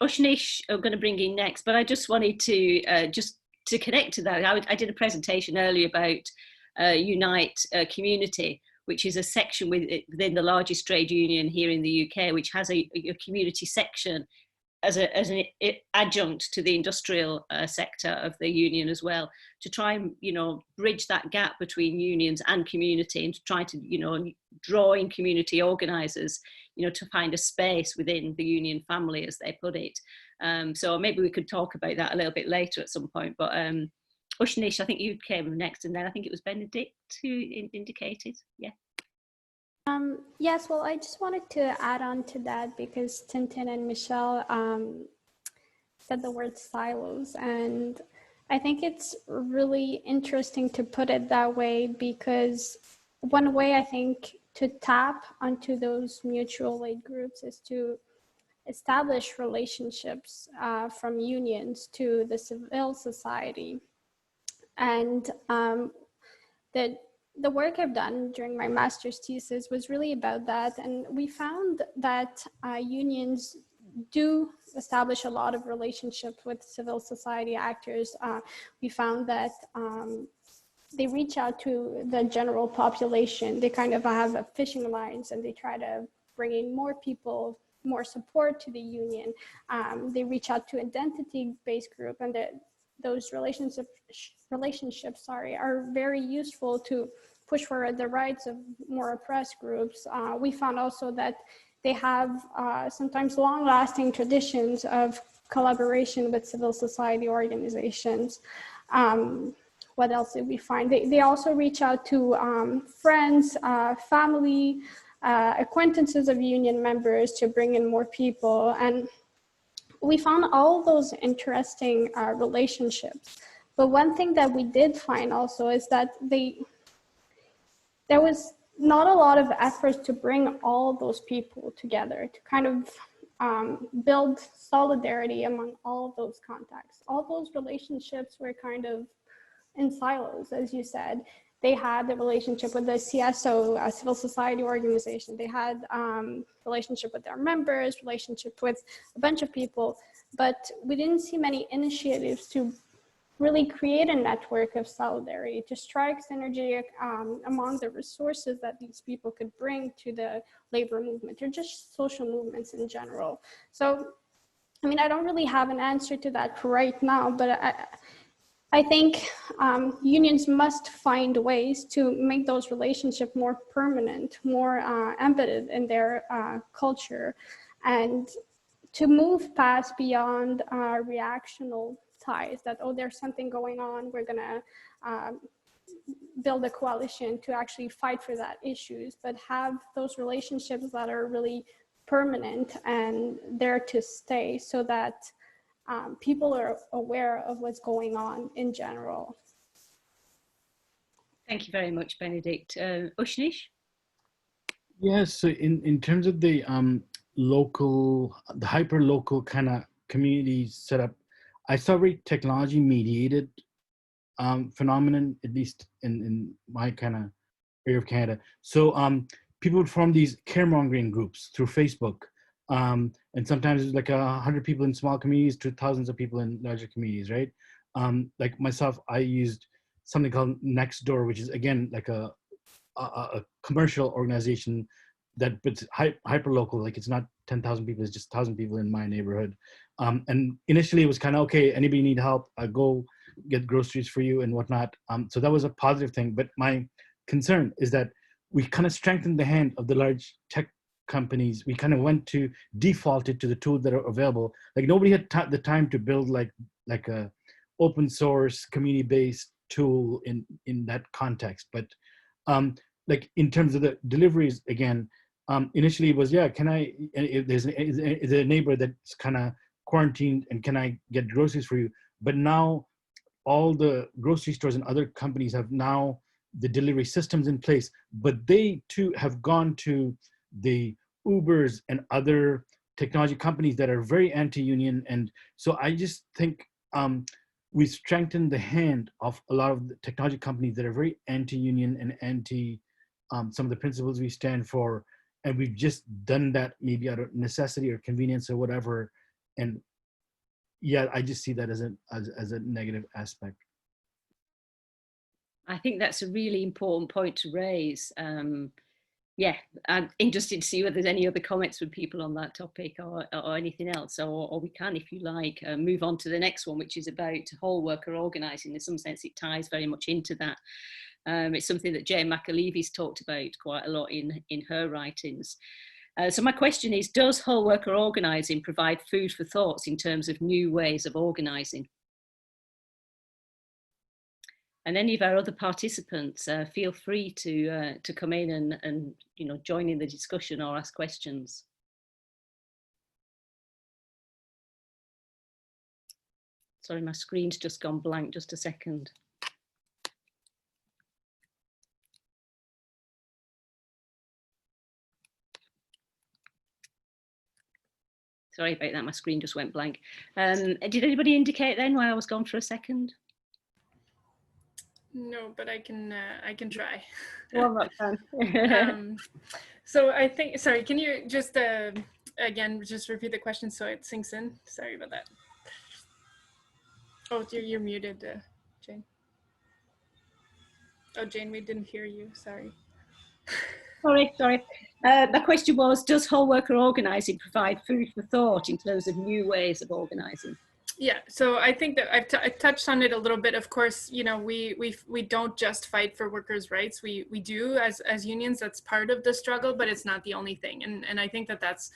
Ushnish I'm going to bring in next, but I just wanted to just to connect to that. I did a presentation earlier about Unite Community, which is a section within the largest trade union here in the UK, which has a community section as an adjunct to the industrial sector of the union as well, to try and, you know, bridge that gap between unions and community, and to try to, you know, draw in community organisers, you know, to find a space within the union family, as they put it. So maybe we could talk about that a little bit later at some point. But Ushnish, I think you came next, and then I think it was Bénédicte who indicated. Yeah. Yes, well, I just wanted to add on to that, because Tintin and Michelle said the word silos, and I think it's really interesting to put it that way, because one way I think to tap onto those mutual aid groups is to establish relationships from unions to the civil society. And the work I've done during my master's thesis was really about that. And we found that unions do establish a lot of relationships with civil society actors. We found that they reach out to the general population. They kind of have fishing lines, and they try to bring in more people, more support to the union. They reach out to identity-based group, and those relationships are very useful to push for the rights of more oppressed groups. We found also that they have sometimes long-lasting traditions of collaboration with civil society organizations. What else did we find? They also reach out to friends, family, acquaintances of union members to bring in more people. And we found all those interesting relationships. But one thing that we did find also is that there was not a lot of effort to bring all those people together, to kind of build solidarity among all of those contacts. All those relationships were kind of in silos, as you said. They had the relationship with the CSO, a civil society organization. They had relationship with their members, relationship with a bunch of people, but we didn't see many initiatives to really create a network of solidarity, to strike synergy among the resources that these people could bring to the labor movement, or just social movements in general. So, I mean, I don't really have an answer to that right now, but I think unions must find ways to make those relationships more permanent, more embedded in their culture, and to move past beyond reactional ties that, oh, there's something going on, we're gonna build a coalition to actually fight for that issues, but have those relationships that are really permanent and there to stay, so that people are aware of what's going on in general. Thank you very much, Bénédicte. Ushnish? Yes, so in terms of the local, the hyper-local kind of communities set up, I saw a very technology mediated phenomenon, at least in my kind of area of Canada. So people would form these caremongering groups through Facebook. And sometimes it's like 100 people in small communities to thousands of people in larger communities, right? Like myself, I used something called Nextdoor, which is again like a commercial organization that it's hyper local. Like it's not 10,000 people, it's just 1,000 people in my neighborhood. And initially it was kind of, okay, anybody need help, I go get groceries for you and whatnot. So that was a positive thing. But my concern is that we kind of strengthened the hand of the large tech companies. We kind of went to defaulted to the tools that are available. Like nobody had the time to build like a open source community-based tool in that context. But like in terms of the deliveries, again, initially it was, yeah, can I, if there's a neighbor that's kind of quarantined and can I get groceries for you? But now all the grocery stores and other companies have now the delivery systems in place, but they too have gone to the Ubers and other technology companies that are very anti-union. And so I just think we strengthened the hand of a lot of the technology companies that are very anti-union and anti some of the principles we stand for. And we've just done that maybe out of necessity or convenience or whatever. And yeah, I just see that as a negative aspect. I think that's a really important point to raise. Yeah, I'm interested to see whether there's any other comments from people on that topic or anything else, or we can, if you like, move on to the next one, which is about whole worker organising. In some sense, it ties very much into that. It's something that Jane McAlevy's talked about quite a lot in her writings. So my question is, does whole worker organising provide food for thoughts in terms of new ways of organising? And any of our other participants, feel free to come in and join in the discussion or ask questions. Sorry, my screen's just gone blank, just a second. Sorry about that, my screen just went blank. Did anybody indicate then why I was gone for a second? No, but I can try. Well, Roxanne. So I think, sorry, can you just again just repeat the question so it sinks in? Sorry about that. Oh, you're muted, Jane. Oh, Jane, we didn't hear you. Sorry. Sorry. The question was, does whole worker organising provide food for thought in terms of new ways of organising? Yeah, so I think that I've touched on it a little bit. Of course, we don't just fight for workers' rights. We do as unions. That's part of the struggle, but it's not the only thing. And I think that that's,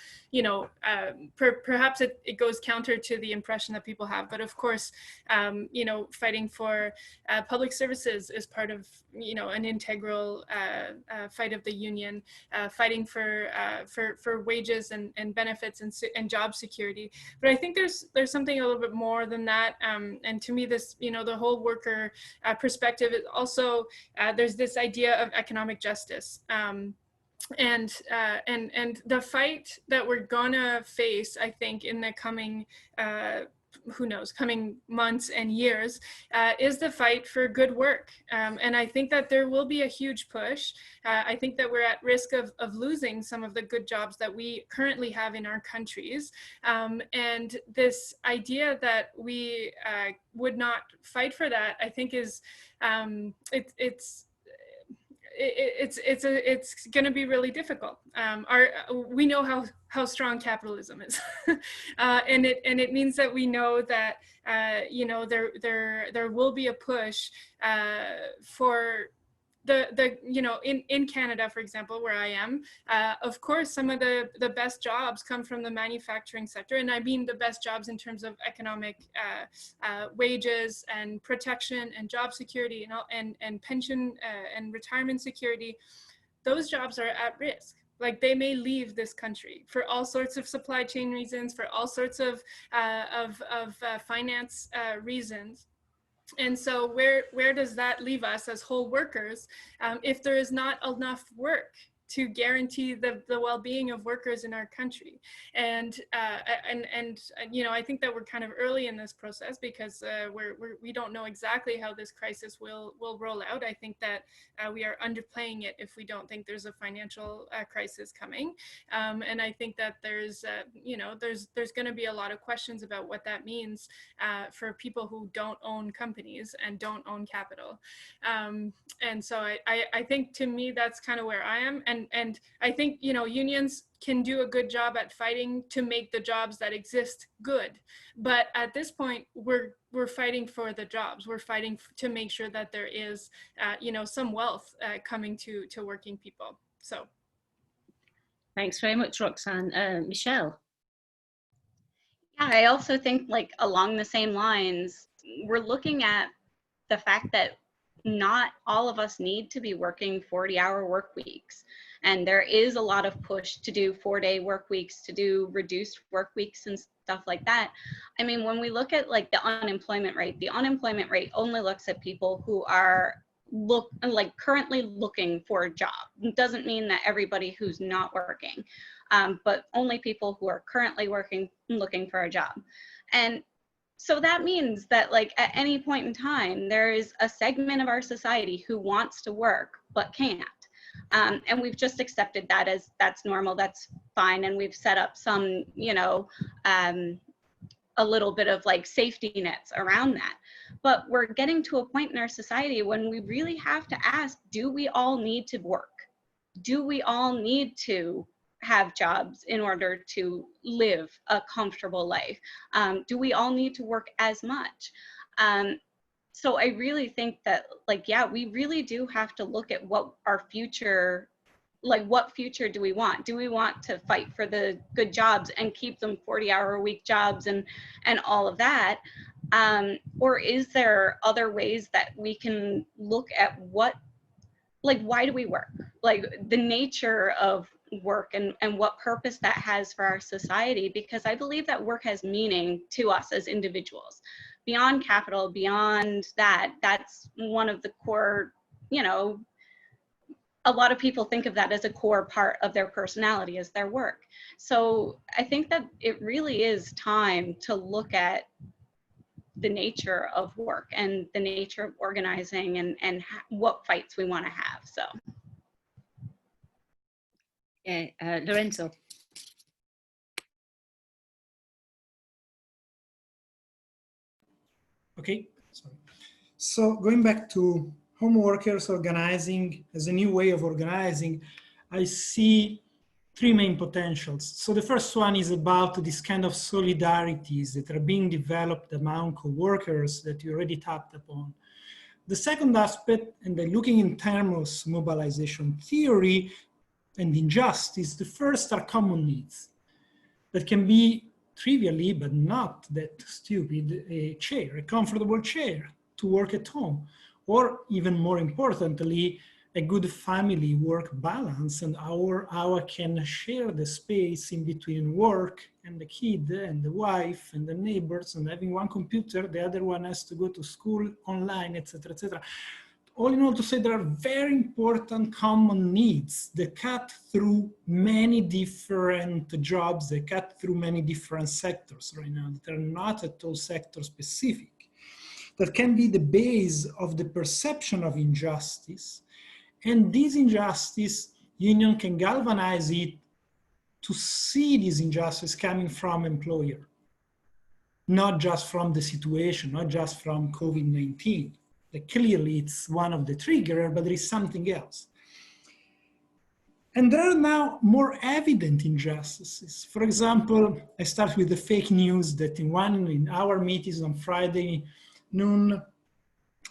perhaps it goes counter to the impression that people have. But of course, fighting for public services is part of an integral fight of the union. Fighting for wages and benefits and job security. But I think there's something a little bit more than that, and to me this the whole worker perspective is also there's this idea of economic justice, and the fight that we're gonna face, I think, in the coming coming months and years, is the fight for good work. And I think that there will be a huge push. I think that we're at risk of losing some of the good jobs that we currently have in our countries. And this idea that we would not fight for that, I think is, it's going to be really difficult. We know how strong capitalism is, and it means that we know that there will be a push for in Canada, for example, where I am, of course, some of the best jobs come from the manufacturing sector. And I mean the best jobs in terms of economic wages and protection and job security and pension and retirement security. Those jobs are at risk. Like, they may leave this country for all sorts of supply chain reasons, for all sorts of finance reasons. And so where does that leave us as whole workers if there is not enough work to guarantee the well-being of workers in our country. And you know, I think that we're kind of early in this process because we don't know exactly how this crisis will roll out. I think that we are underplaying it if we don't think there's a financial crisis coming. And I think that there's you know, there's going to be a lot of questions about what that means for people who don't own companies and don't own capital. And so I think, to me, that's kind of where I am. And I think, you know, unions can do a good job at fighting to make the jobs that exist good. But at this point, we're fighting for the jobs. We're fighting to make sure that there is, you know, some wealth coming to working people. So. Thanks very much, Roxanne. Michelle? Yeah, I also think, like, along the same lines, we're looking at the fact that not all of us need to be working 40-hour work weeks. And there is a lot of push to do 4-day work weeks, to do reduced work weeks and stuff like that. I mean, when we look at like the unemployment rate only looks at people who are currently looking for a job. It doesn't mean that everybody who's not working, but only people who are currently working, looking for a job. And so that means that, like, at any point in time, there is a segment of our society who wants to work but can't. And we've just accepted that as that's normal, that's fine. And we've set up some, you know, a little bit of like safety nets around that. But we're getting to a point in our society when we really have to ask, do we all need to work? Do we all need to have jobs in order to live a comfortable life? Do we all need to work as much? So I really think that, like, yeah, we really do have to look at what our future, like, what future do we want? Do we want to fight for the good jobs and keep them 40-hour-a-week jobs and all of that? Or is there other ways that we can look at what, like, why do we work? Like, the nature of work and what purpose that has for our society, because I believe that work has meaning to us as individuals. Beyond capital, beyond that, that's one of the core, you know, a lot of people think of that as a core part of their personality, as their work. So I think that it really is time to look at the nature of work and the nature of organizing and what fights we want to have, so. Yeah, Lorenzo. Okay, sorry. So going back to home workers organizing as a new way of organizing, I see three main potentials. So the first one is about this kind of solidarities that are being developed among co-workers that you already tapped upon. The second aspect, and then looking in terms of mobilization theory and injustice, the first are common needs that can be trivially, but not that stupid, a chair, a comfortable chair to work at home, or even more importantly, a good family work balance and how I can share the space in between work and the kid and the wife and the neighbors, and having one computer, the other one has to go to school online, etc., etc. All in all, to say there are very important common needs that cut through many different jobs, they cut through many different sectors right now that are not at all sector specific, that can be the base of the perception of injustice. And this injustice, union can galvanize it to see this injustice coming from employer, not just from the situation, not just from COVID-19. Clearly, it's one of the triggers, but there is something else. And there are now more evident injustices. For example, I start with the fake news that in our meetings on Friday noon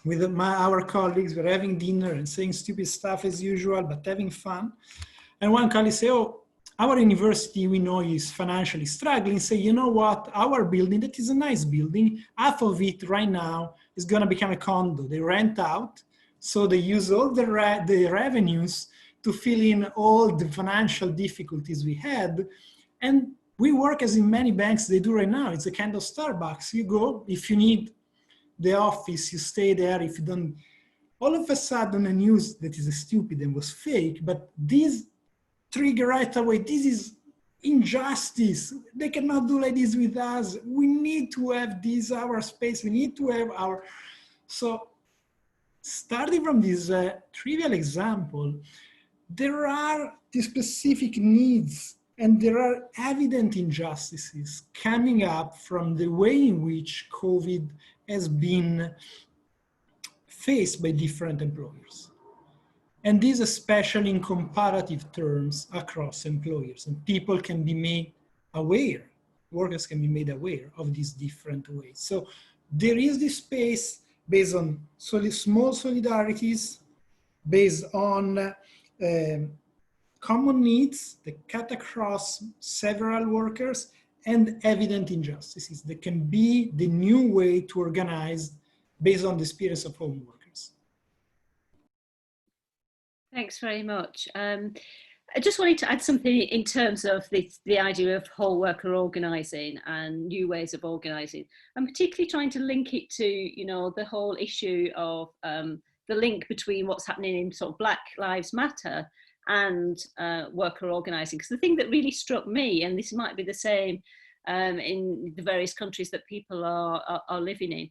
with our colleagues, we're having dinner and saying stupid stuff as usual, but having fun. And one colleague say, oh, our university, we know, is financially struggling. Say, you know what, our building, that is a nice building, half of it right now is going to become a condo. They rent out, so they use all the revenues to fill in all the financial difficulties we had. And we work as in many banks they do right now. It's a kind of Starbucks. You go, if you need the office, you stay there. If you don't, all of a sudden a news that is stupid and was fake, but this trigger right away. This is injustice. They cannot do like this with us. We need to have this, our space. We need to have our, so starting from this trivial example, there are the specific needs and there are evident injustices coming up from the way in which COVID has been faced by different employers. And this especially in comparative terms across employers. And people can be made aware, workers can be made aware of these different ways. So there is this space based on small solidarities, based on common needs that cut across several workers, and evident injustices that can be the new way to organize based on the experience of home workers. Thanks very much. I just wanted to add something in terms of the idea of whole worker organising and new ways of organising. I'm particularly trying to link it to, you know, the whole issue of the link between what's happening in sort of Black Lives Matter and worker organising. Because the thing that really struck me, and this might be the same in the various countries that people are living in,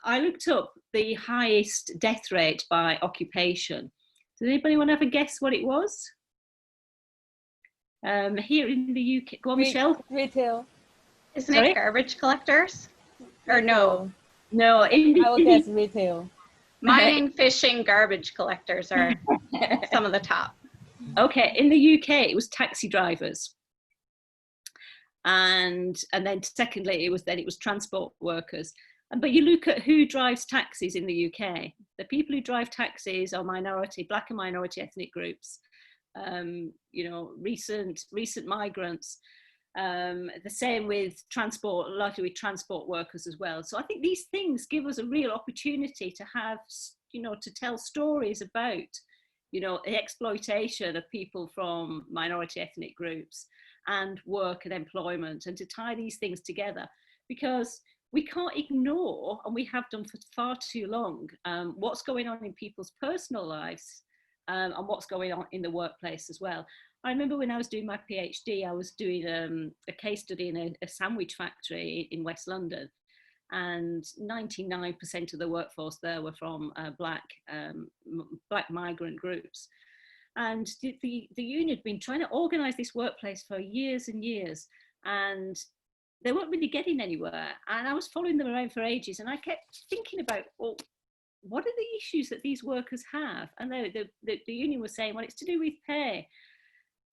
I looked up the highest death rate by occupation. Does anybody want to have a guess what it was? Here in the UK, go on, Michelle. Retail. Isn't it garbage collectors? Or no? No, I would guess retail. Mining, fishing, garbage collectors are some of the top. Okay, in the UK, it was taxi drivers. And then secondly, it was transport workers. But you look at who drives taxis in the UK. The people who drive taxis are minority, Black and minority ethnic groups. You know, recent migrants. The same with transport, largely with transport workers as well. So I think these things give us a real opportunity to have, you know, to tell stories about, you know, the exploitation of people from minority ethnic groups and work and employment, and to tie these things together, because we can't ignore, and we have done for far too long, what's going on in people's personal lives and what's going on in the workplace as well. I remember when I was doing my PhD, I was doing a case study in a sandwich factory in West London, and 99% of the workforce there were from Black migrant groups. And the union had been trying to organise this workplace for years and years, and they weren't really getting anywhere. And I was following them around for ages, and I kept thinking about, well, what are the issues that these workers have? And the union was saying, well, it's to do with pay.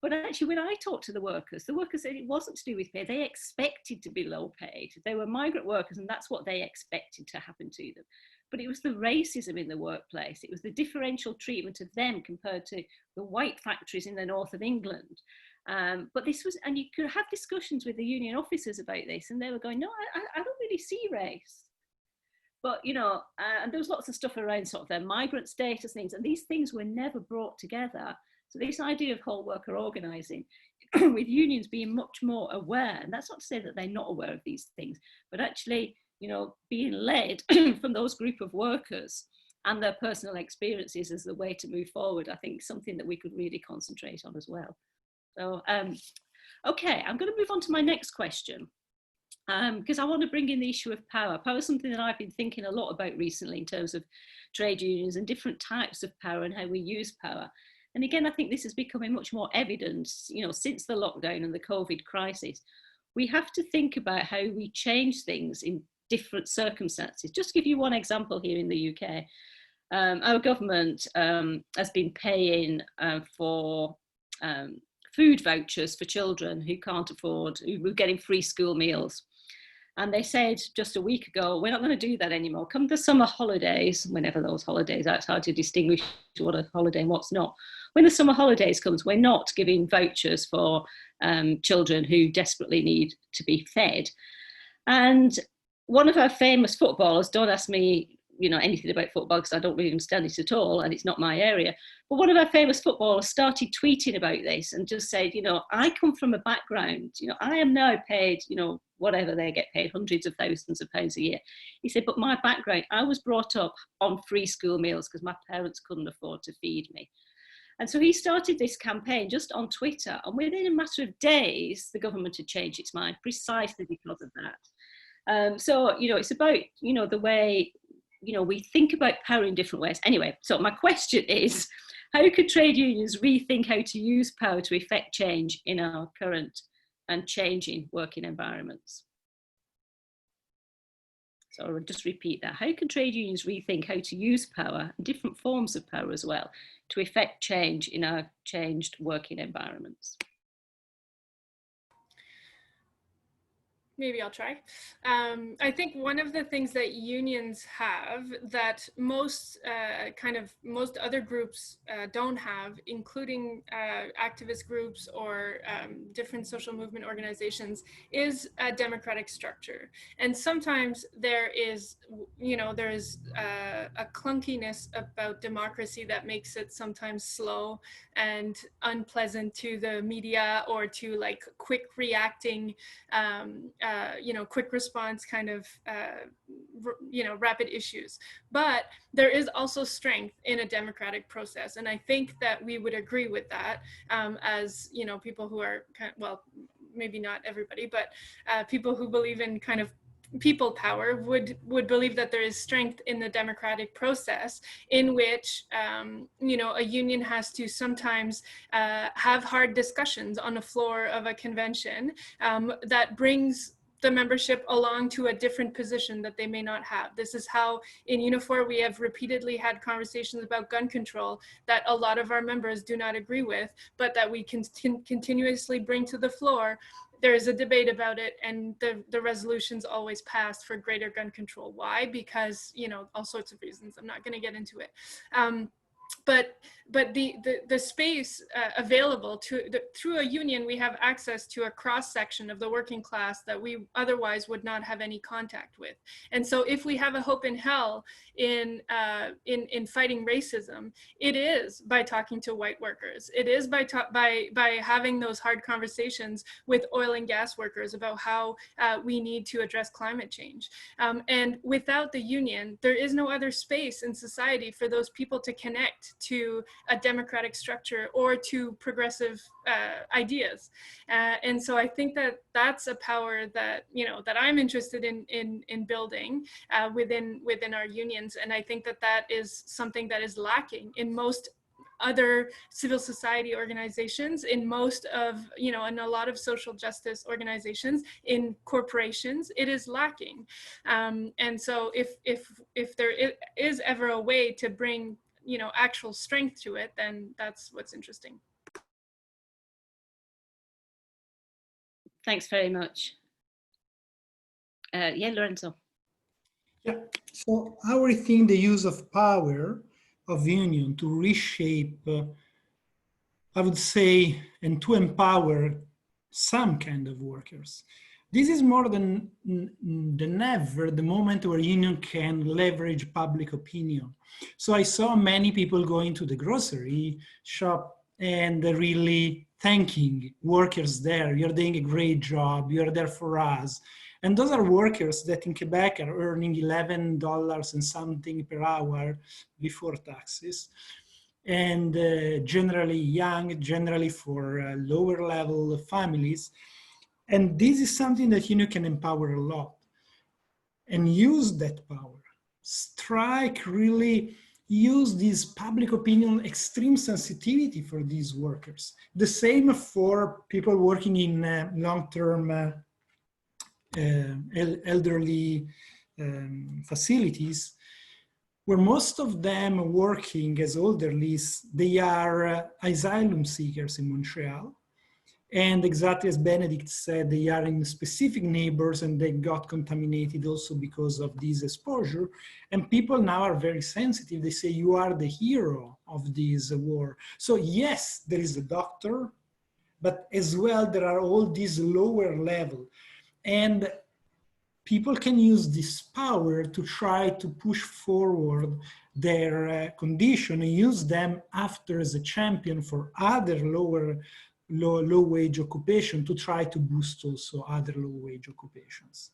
But actually, when I talked to the workers said it wasn't to do with pay. They expected to be low paid. They were migrant workers, and that's what they expected to happen to them. But it was the racism in the workplace. It was the differential treatment of them compared to the white factories in the north of England. But this was, and you could have discussions with the union officers about this, and they were going, no, I don't really see race. But, you know, and there was lots of stuff around sort of their migrant status things, and these things were never brought together. So this idea of whole worker organising, with unions being much more aware, and that's not to say that they're not aware of these things, but actually, you know, being led from those group of workers and their personal experiences as the way to move forward, I think something that we could really concentrate on as well. So, okay, I'm going to move on to my next question, because I want to bring in the issue of power. Power is something that I've been thinking a lot about recently in terms of trade unions and different types of power and how we use power. And again, I think this is becoming much more evident, you know, since the lockdown and the COVID crisis. We have to think about how we change things in different circumstances. Just to give you one example here in the UK, our government has been paying for food vouchers for children who can't afford, who were getting free school meals. And they said just a week ago, we're not going to do that anymore. Come the summer holidays, whenever those holidays are, it's hard to distinguish what a holiday and what's not. When the summer holidays comes, we're not giving vouchers for children who desperately need to be fed. And one of our famous footballers, don't ask me, you know, anything about football because I don't really understand it at all, and it's not my area. But one of our famous footballers started tweeting about this and just said, you know, I come from a background, you know, I am now paid, you know, whatever they get paid, hundreds of thousands of pounds a year. He said, but my background, I was brought up on free school meals because my parents couldn't afford to feed me. And so he started this campaign just on Twitter, and within a matter of days, the government had changed its mind precisely because of that. So, you know, it's about, you know, the way, you know, we think about power in different ways. Anyway, so my question is, how could trade unions rethink how to use power to effect change in our current and changing working environments? So I'll just repeat that. How can trade unions rethink how to use power, different forms of power as well, to effect change in our changed working environments? Maybe I'll try. I think one of the things that unions have that most most other groups don't have, including activist groups or different social movement organizations, is a democratic structure. And sometimes there is, you know, there is a clunkiness about democracy that makes it sometimes slow and unpleasant to the media or to like quick reacting you know, quick response kind of, you know, rapid issues. But there is also strength in a democratic process. And I think that we would agree with that as, you know, people who are, well, maybe not everybody, but people who believe in kind of people power would believe that there is strength in the democratic process in which you know, a union has to sometimes have hard discussions on the floor of a convention that brings the membership along to a different position that they may not have. This is how in Unifor we have repeatedly had conversations about gun control that a lot of our members do not agree with, but that we can continuously bring to the floor. There is a debate about it, and the resolutions always passed for greater gun control. Why? Because, you know, all sorts of reasons. I'm not going to get into it. But the space available through a union, we have access to a cross section of the working class that we otherwise would not have any contact with. And so if we have a hope in hell in fighting racism, it is by talking to white workers. It is by having those hard conversations with oil and gas workers about how we need to address climate change. And without the union, there is no other space in society for those people to connect to a democratic structure or to progressive ideas. And so I think that that's a power that, you know, that I'm interested in building within our unions. And I think that that is something that is lacking in most other civil society organizations, in most of, you know, in a lot of social justice organizations, in corporations, it is lacking. And so if there is ever a way to bring, you know, actual strength to it, then that's what's interesting. Thanks very much. Yeah, Lorenzo. Yeah, so I rethink the use of power of union to reshape, I would say, and to empower some kind of workers. This is more than ever the moment where union can leverage public opinion. So I saw many people going to the grocery shop and really thanking workers there. You're doing a great job. You're there for us. And those are workers that in Quebec are earning $11 and something per hour before taxes. And generally young, generally for lower level families. And this is something that union can empower a lot and use that power. Strike really use this public opinion extreme sensitivity for these workers. The same for people working in long-term elderly facilities, where most of them working as elderlies, they are asylum seekers in Montreal. And exactly as Bénédicte said, they are in specific neighbors and they got contaminated also because of this exposure. And people now are very sensitive. They say, you are the hero of this war. So yes, there is a doctor, but as well, there are all these lower level. And people can use this power to try to push forward their condition and use them after as a champion for other low wage occupation to try to boost also other low wage occupations.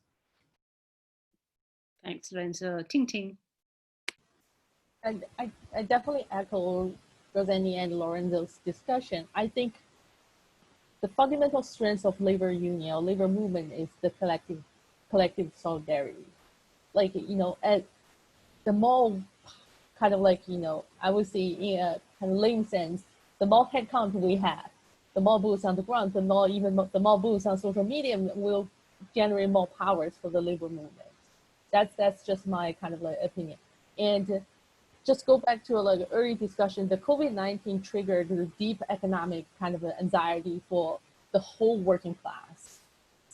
Thanks, Lorenzo. Tingting. I definitely echo Roxanne and Lorenzo's discussion, I think the fundamental strength of labor union or labor movement is the collective solidarity. Like, at the more kind of like, I would say in a kind of lame sense, the more headcount we have, the more boots on the ground, the more boots on social media will generate more powers for the labor movement. That's just my kind of like opinion. And just go back to like an early discussion, the COVID-19 triggered the deep economic kind of anxiety for the whole working class.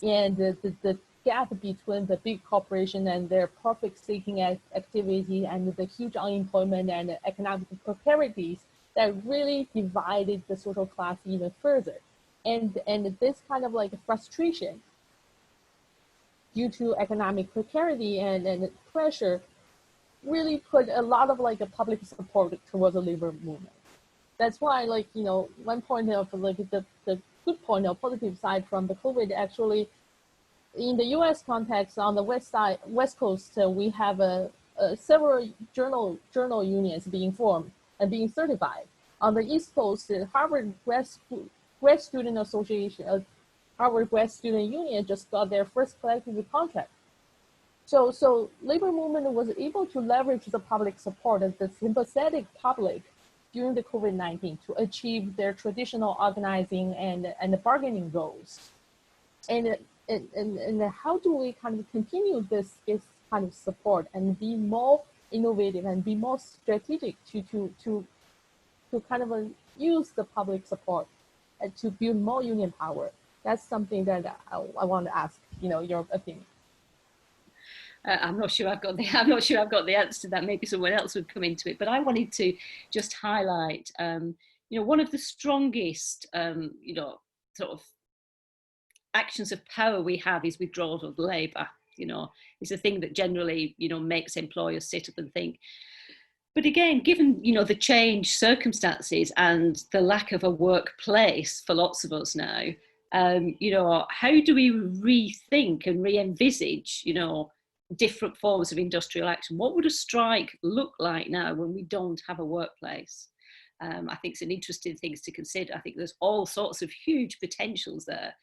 And the gap between the big corporation and their profit-seeking activity and the huge unemployment and economic precarities that really divided the social class even further. And this kind of like frustration due to economic precarity and pressure really put a lot of like a public support towards the labor movement. That's why, like, one point of like the good point or positive side from the COVID, actually in the US context, on the West Coast, we have several journal unions being formed and being certified. On the East Coast, the Harvard Grad Student Association, Harvard Grad Student Union just got their first collective contract. So labor movement was able to leverage the public support of the sympathetic public during the COVID-19 to achieve their traditional organizing and the bargaining goals. And how do we kind of continue this kind of support and be more innovative and be more strategic to kind of use the public support and to build more union power? That's something that I want to ask, your opinion. I'm not sure I've got the answer to that. Maybe someone else would come into it. But I wanted to just highlight, one of the strongest, sort of actions of power we have is withdrawal of labour. It's a thing that generally, makes employers sit up and think. But again, given, the changed circumstances and the lack of a workplace for lots of us now, how do we rethink and re-envisage, different forms of industrial action? What would a strike look like now when we don't have a workplace? I think it's an interesting thing to consider. I think there's all sorts of huge potentials there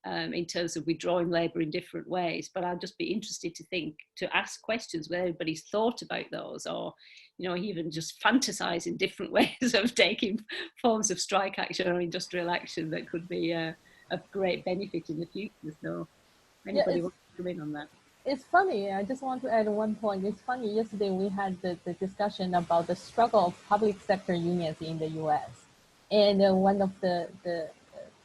in terms of withdrawing labour in different ways. But I'd just be interested to ask questions whether anybody's thought about those, or even just fantasise in different ways of taking forms of strike action or industrial action that could be of great benefit in the future. So anybody wants to come in on that? It's funny, I just want to add one point. It's funny, yesterday we had the discussion about the struggle of public sector unions in the US. And one of the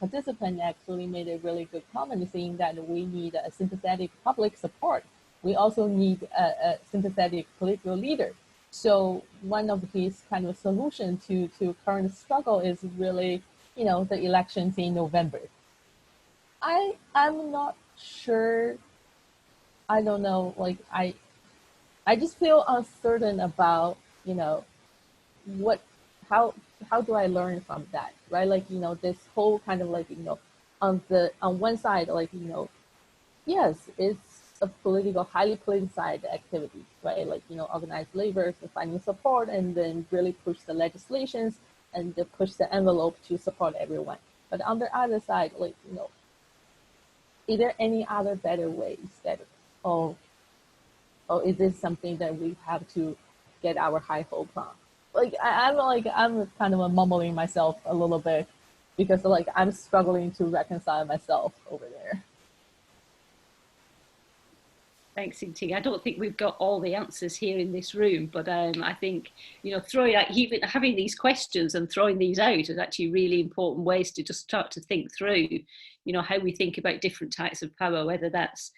participants actually made a really good comment saying that we need a sympathetic public support. We also need a sympathetic political leader. So one of his kind of solution to current struggle is really, the elections in November. I'm not sure. I don't know, like I just feel uncertain about, how do I learn from that, right? Like, this whole kind of like, on one side, like, yes, it's a highly politicized activity, right? Like, organized labor, finding support, and then really push the legislations and push the envelope to support everyone. But on the other side, like, is there any other better ways that, or is this something that we have to get our high hope on? Like, I'm kind of mumbling myself a little bit because like I'm struggling to reconcile myself over there. Thanks, Tingting. I don't think we've got all the answers here in this room, but I think, throwing out, even having these questions and throwing these out is actually really important ways to just start to think through, how we think about different types of power, whether that's,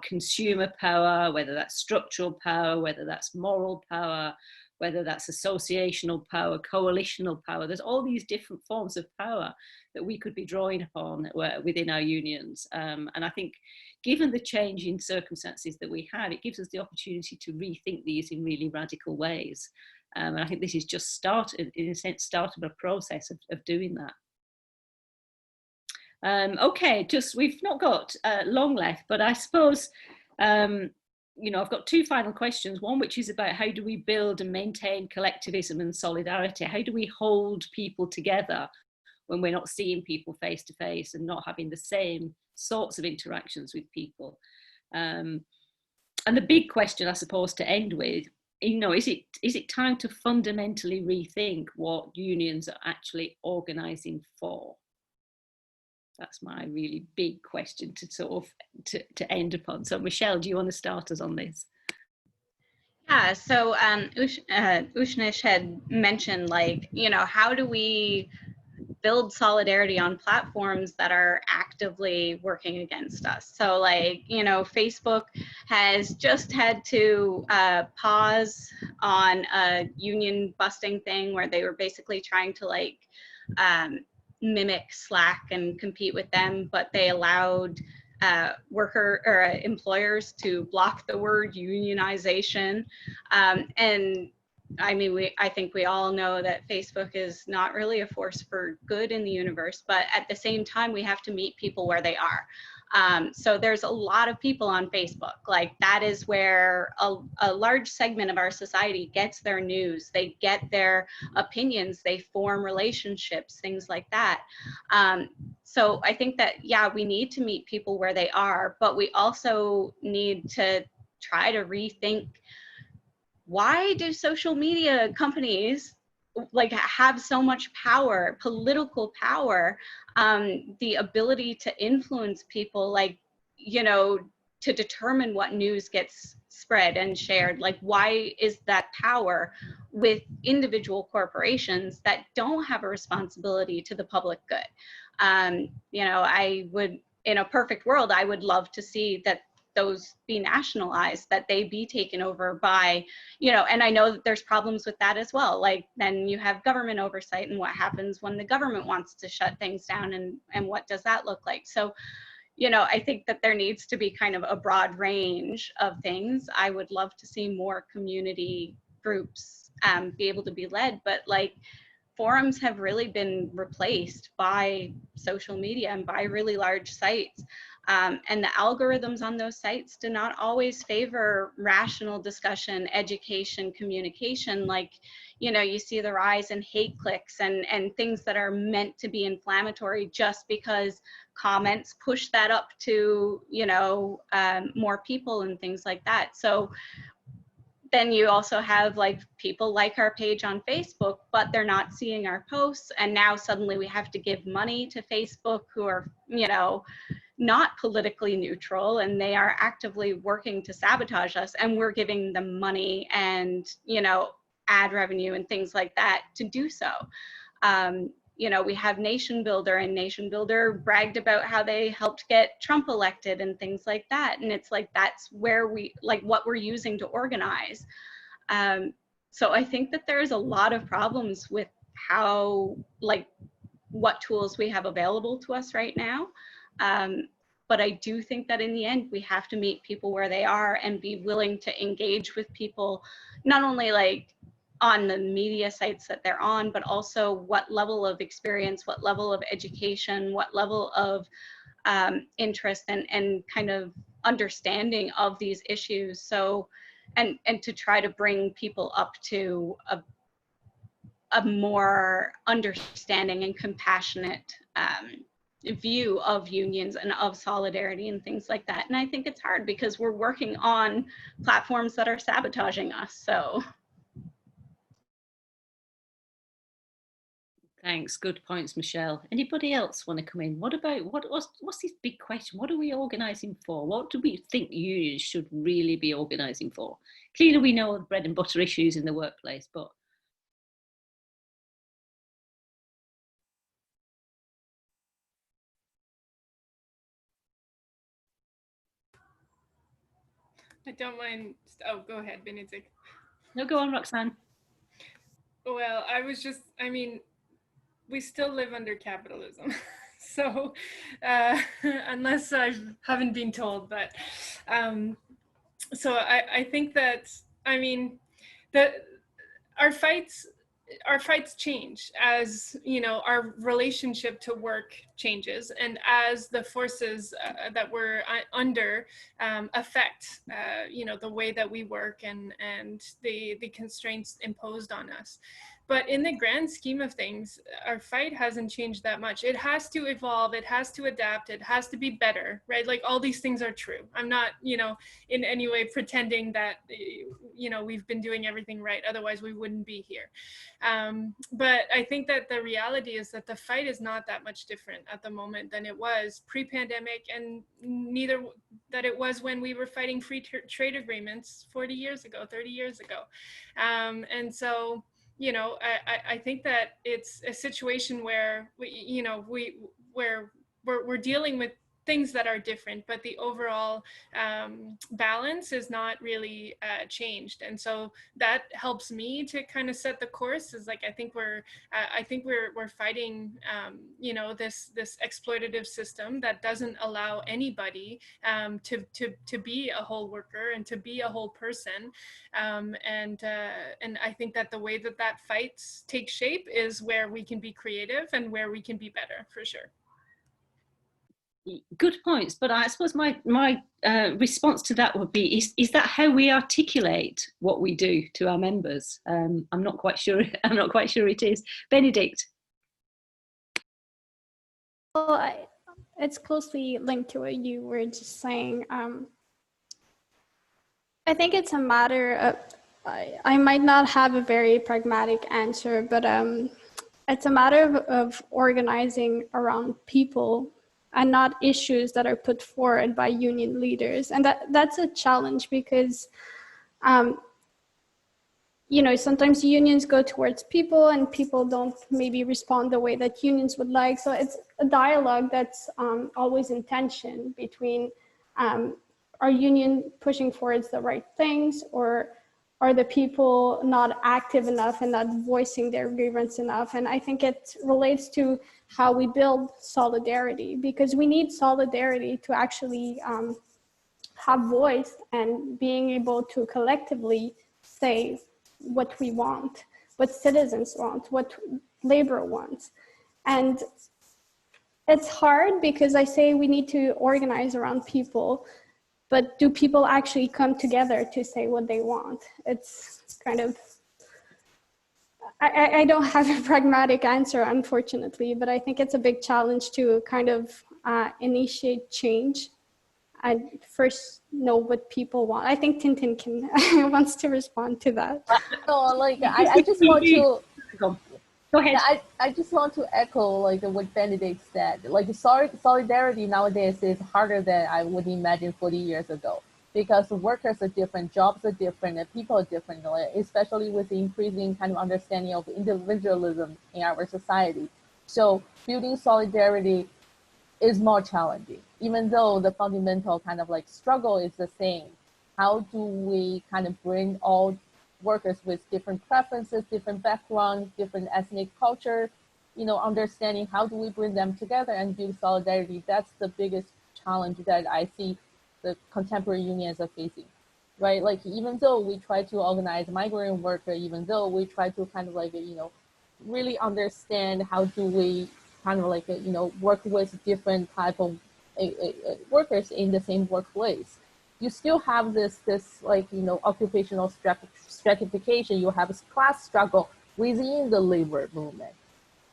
consumer power, whether that's structural power, whether that's moral power, whether that's associational power, coalitional power. There's all these different forms of power that we could be drawing upon within our unions. And I think given the change in circumstances that we had, it gives us the opportunity to rethink these in really radical ways. And I think this is just in a sense, start of a process of doing that. Okay, we've not got long left, but I suppose I've got two final questions. One, which is about how do we build and maintain collectivism and solidarity? How do we hold people together when we're not seeing people face to face and not having the same sorts of interactions with people? And the big question, I suppose, to end with, is it time to fundamentally rethink what unions are actually organising for? That's my really big question to sort of to end upon. So Michelle, do you want to start us on this? Yeah, so Ushnish had mentioned, like, how do we build solidarity on platforms that are actively working against us? So, like, Facebook has just had to pause on a union busting thing where they were basically trying to, like, mimic Slack and compete with them, but they allowed employers to block the word unionization. And I mean, I think we all know that Facebook is not really a force for good in the universe, but at the same time, we have to meet people where they are. So there's a lot of people on Facebook. Like, that is where a large segment of our society gets their news, they get their opinions, they form relationships, things like that. So I think that, yeah, we need to meet people where they are, but we also need to try to rethink, why do social media companies like have so much power, political power, the ability to influence people, like, to determine what news gets spread and shared? Like, why is that power with individual corporations that don't have a responsibility to the public good? I would, in a perfect world, I would love to see that those be nationalized, that they be taken over by, and I know that there's problems with that as well. Like, then you have government oversight, and what happens when the government wants to shut things down, and what does that look like? So, I think that there needs to be kind of a broad range of things. I would love to see more community groups be able to be led, but, like, forums have really been replaced by social media and by really large sites. And the algorithms on those sites do not always favor rational discussion, education, communication. Like, you see the rise in hate clicks and things that are meant to be inflammatory just because comments push that up to, more people and things like that. So then you also have, like, people like our page on Facebook, but they're not seeing our posts. And now suddenly we have to give money to Facebook, who are, not politically neutral, and they are actively working to sabotage us, and we're giving them money and, ad revenue and things like that to do so. We have Nation Builder, and Nation Builder bragged about how they helped get Trump elected and things like that. And it's like, that's where we, like, what we're using to organize. So I think that there's a lot of problems with how, like, what tools we have available to us right now. But I do think that in the end, we have to meet people where they are and be willing to engage with people, not only, like, on the media sites that they're on, but also what level of experience, what level of education, what level of interest and kind of understanding of these issues. So, and to try to bring people up to a more understanding and compassionate view of unions and of solidarity and things like that. And I think it's hard because we're working on platforms that are sabotaging us. So. Thanks. Good points, Michelle. Anybody else want to come in? What about what's this big question? What are we organising for? What do we think unions should really be organising for? Clearly, we know the bread and butter issues in the workplace, but I don't mind. Oh, go ahead, Bénédicte. No, go on, Roxanne. Well, I mean, we still live under capitalism. So unless I haven't been told, but so I think that, I mean, that our fights change as, our relationship to work changes, and as the forces that we're under affect, you know, the way that we work and the constraints imposed on us. But in the grand scheme of things, our fight hasn't changed that much. It has to evolve, it has to adapt, it has to be better, right? Like, all these things are true. I'm not, you know, in any way pretending that, you know, we've been doing everything right, otherwise we wouldn't be here. But I think that the reality is that the fight is not that much different at the moment than it was pre-pandemic, and neither that it was when we were fighting free trade agreements 40 years ago, 30 years ago. And so, you know, I think that it's a situation where we're dealing with things that are different, but the overall balance is not really changed. And so that helps me to kind of set the course. Is like, I think we're fighting, you know, this exploitative system that doesn't allow anybody to be a whole worker and to be a whole person. And I think that the way that fight takes shape is where we can be creative and where we can be better, for sure. Good points, but I suppose my response to that would be: is that how we articulate what we do to our members? I'm not quite sure. I'm not quite sure it is. Bénédicte. Well, it's closely linked to what you were just saying. I think it's a matter of. I might not have a very pragmatic answer, but it's a matter of organizing around people and not issues that are put forward by union leaders. And that's a challenge because, you know, sometimes unions go towards people and people don't maybe respond the way that unions would like. So it's a dialogue that's always in tension between our union pushing forward the right things, or are the people not active enough and not voicing their grievance enough? And I think it relates to how we build solidarity, because we need solidarity to actually have voice and being able to collectively say what we want, what citizens want, what labor wants. And it's hard because I say we need to organize around people, but do people actually come together to say what they want? It's kind of, I don't have a pragmatic answer, unfortunately, but I think it's a big challenge to kind of initiate change and first know what people want. I think Tintin wants to respond to that. No, like I just want to Go ahead. I just want to echo like what Bénédicte said. Like solidarity nowadays is harder than I would imagine 40 years ago, because workers are different, jobs are different, and people are different, especially with the increasing kind of understanding of individualism in our society. So building solidarity is more challenging, even though the fundamental kind of like struggle is the same. How do we kind of bring all workers with different preferences, different backgrounds, different ethnic culture, you know, understanding how do we bring them together and build solidarity? That's the biggest challenge that I see the contemporary unions are facing, right? Like, even though we try to organize migrant workers, even though we try to kind of like, you know, really understand how do we kind of like, you know, work with different type of workers in the same workplace, you still have this like, you know, occupational stratification. You have a class struggle within the labor movement.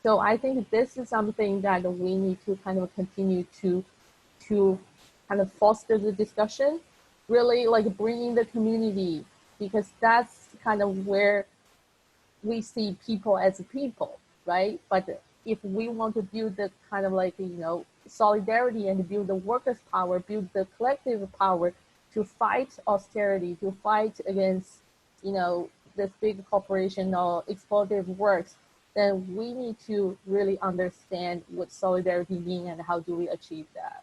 So I think this is something that we need to kind of continue to kind of foster the discussion, really like bringing the community, because that's kind of where we see people as people, right? But if we want to build the kind of like, you know, solidarity and build the workers' power, build the collective power to fight austerity, to fight against, you know, this big corporation or exploitative works, then we need to really understand what solidarity means and how do we achieve that.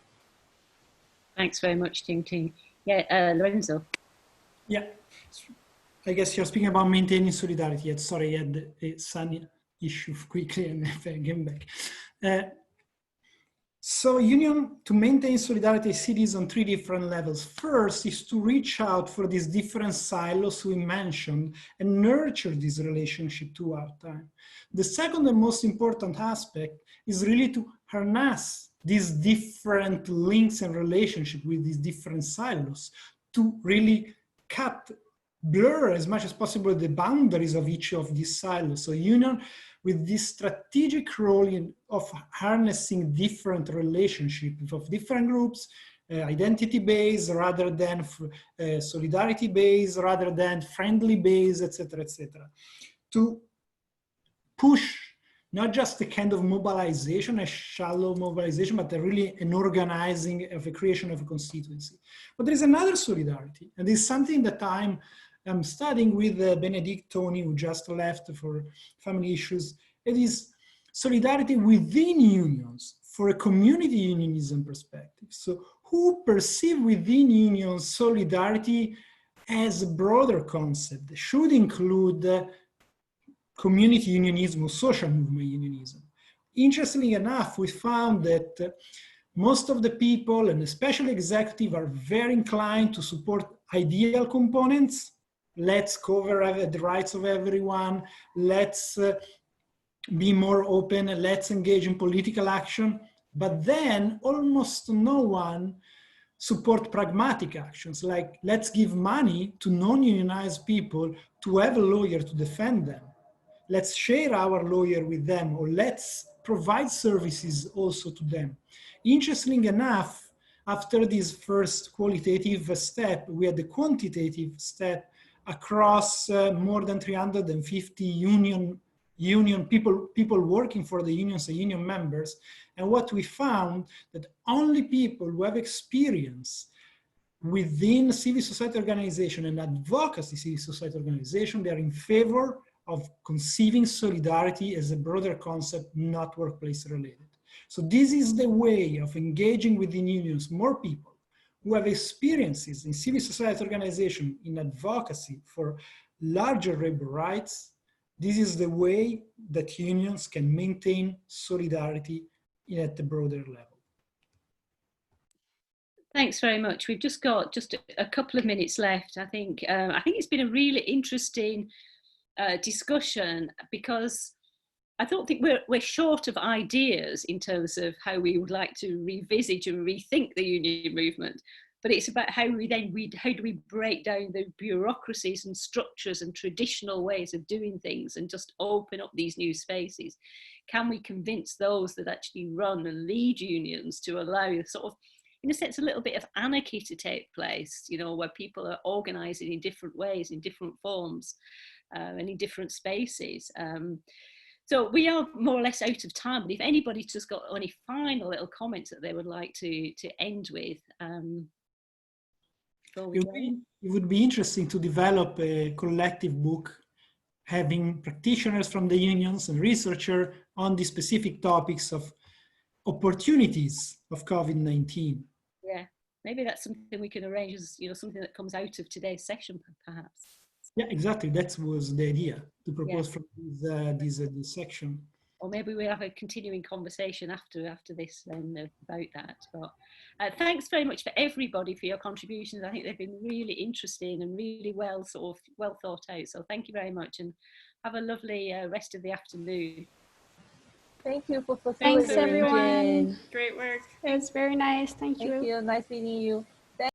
Thanks very much, Tingting. Yeah, Lorenzo. Yeah, I guess you're speaking about maintaining solidarity. Yes, sorry, I had a sun issue quickly and came back. So union, to maintain solidarity, I see this on 3 different levels. First is to reach out for these different silos we mentioned and nurture this relationship throughout time. The second and most important aspect is really to harness these different links and relationship with these different silos to really blur as much as possible the boundaries of each of these silos. So union with this strategic role of harnessing different relationships of different groups, identity-based rather than solidarity-based, rather than friendly-based, etc., etc. To push not just a kind of mobilization, a shallow mobilization, but really an organizing of a creation of a constituency. But there is another solidarity, and this is something that I'm studying with Bénédicte Tony, who just left for family issues. It is solidarity within unions for a community unionism perspective. So who perceive within unions solidarity as a broader concept that should include community unionism, social movement unionism. Interestingly enough, we found that most of the people, and especially executive, are very inclined to support ideal components. Let's cover the rights of everyone. Let's be more open. Let's engage in political action. But then almost no one support pragmatic actions, like let's give money to non-unionized people to have a lawyer to defend them. Let's share our lawyer with them, or let's provide services also to them. Interestingly enough, after this first qualitative step, we had the quantitative step across more than 350 union people working for the unions and union members. And what we found, that only people who have experience within civil society organization and advocacy civil society organization, they are in favor of conceiving solidarity as a broader concept, not workplace related. So this is the way of engaging within unions more people who have experiences in civil society organization, in advocacy for larger labor rights. This is the way that unions can maintain solidarity at the broader level. Thanks very much. We've just got a couple of minutes left. I think it's been a really interesting discussion, because I don't think we're short of ideas in terms of how we would like to revisit and rethink the union movement, but it's about how do we break down the bureaucracies and structures and traditional ways of doing things and just open up these new spaces. Can we convince those that actually run and lead unions to allow sort of, in a sense, a little bit of anarchy to take place, you know, where people are organizing in different ways, in different forms, and in different spaces. So we are more or less out of time, but if anybody's just got any final little comments that they would like to end with. It would be interesting to develop a collective book having practitioners from the unions and researchers on the specific topics of opportunities of COVID-19. Yeah, maybe that's something we can arrange as, you know, something that comes out of today's session, perhaps. Yeah, exactly. That was the idea to propose from this section. Or maybe we'll have a continuing conversation after this then about that. But thanks very much for everybody for your contributions. I think they've been really interesting and really well thought out. So thank you very much, and have a lovely rest of the afternoon. Thank you for Thanks, everyone. Great work. It's very nice. Thank you. Thank you. Nice meeting you.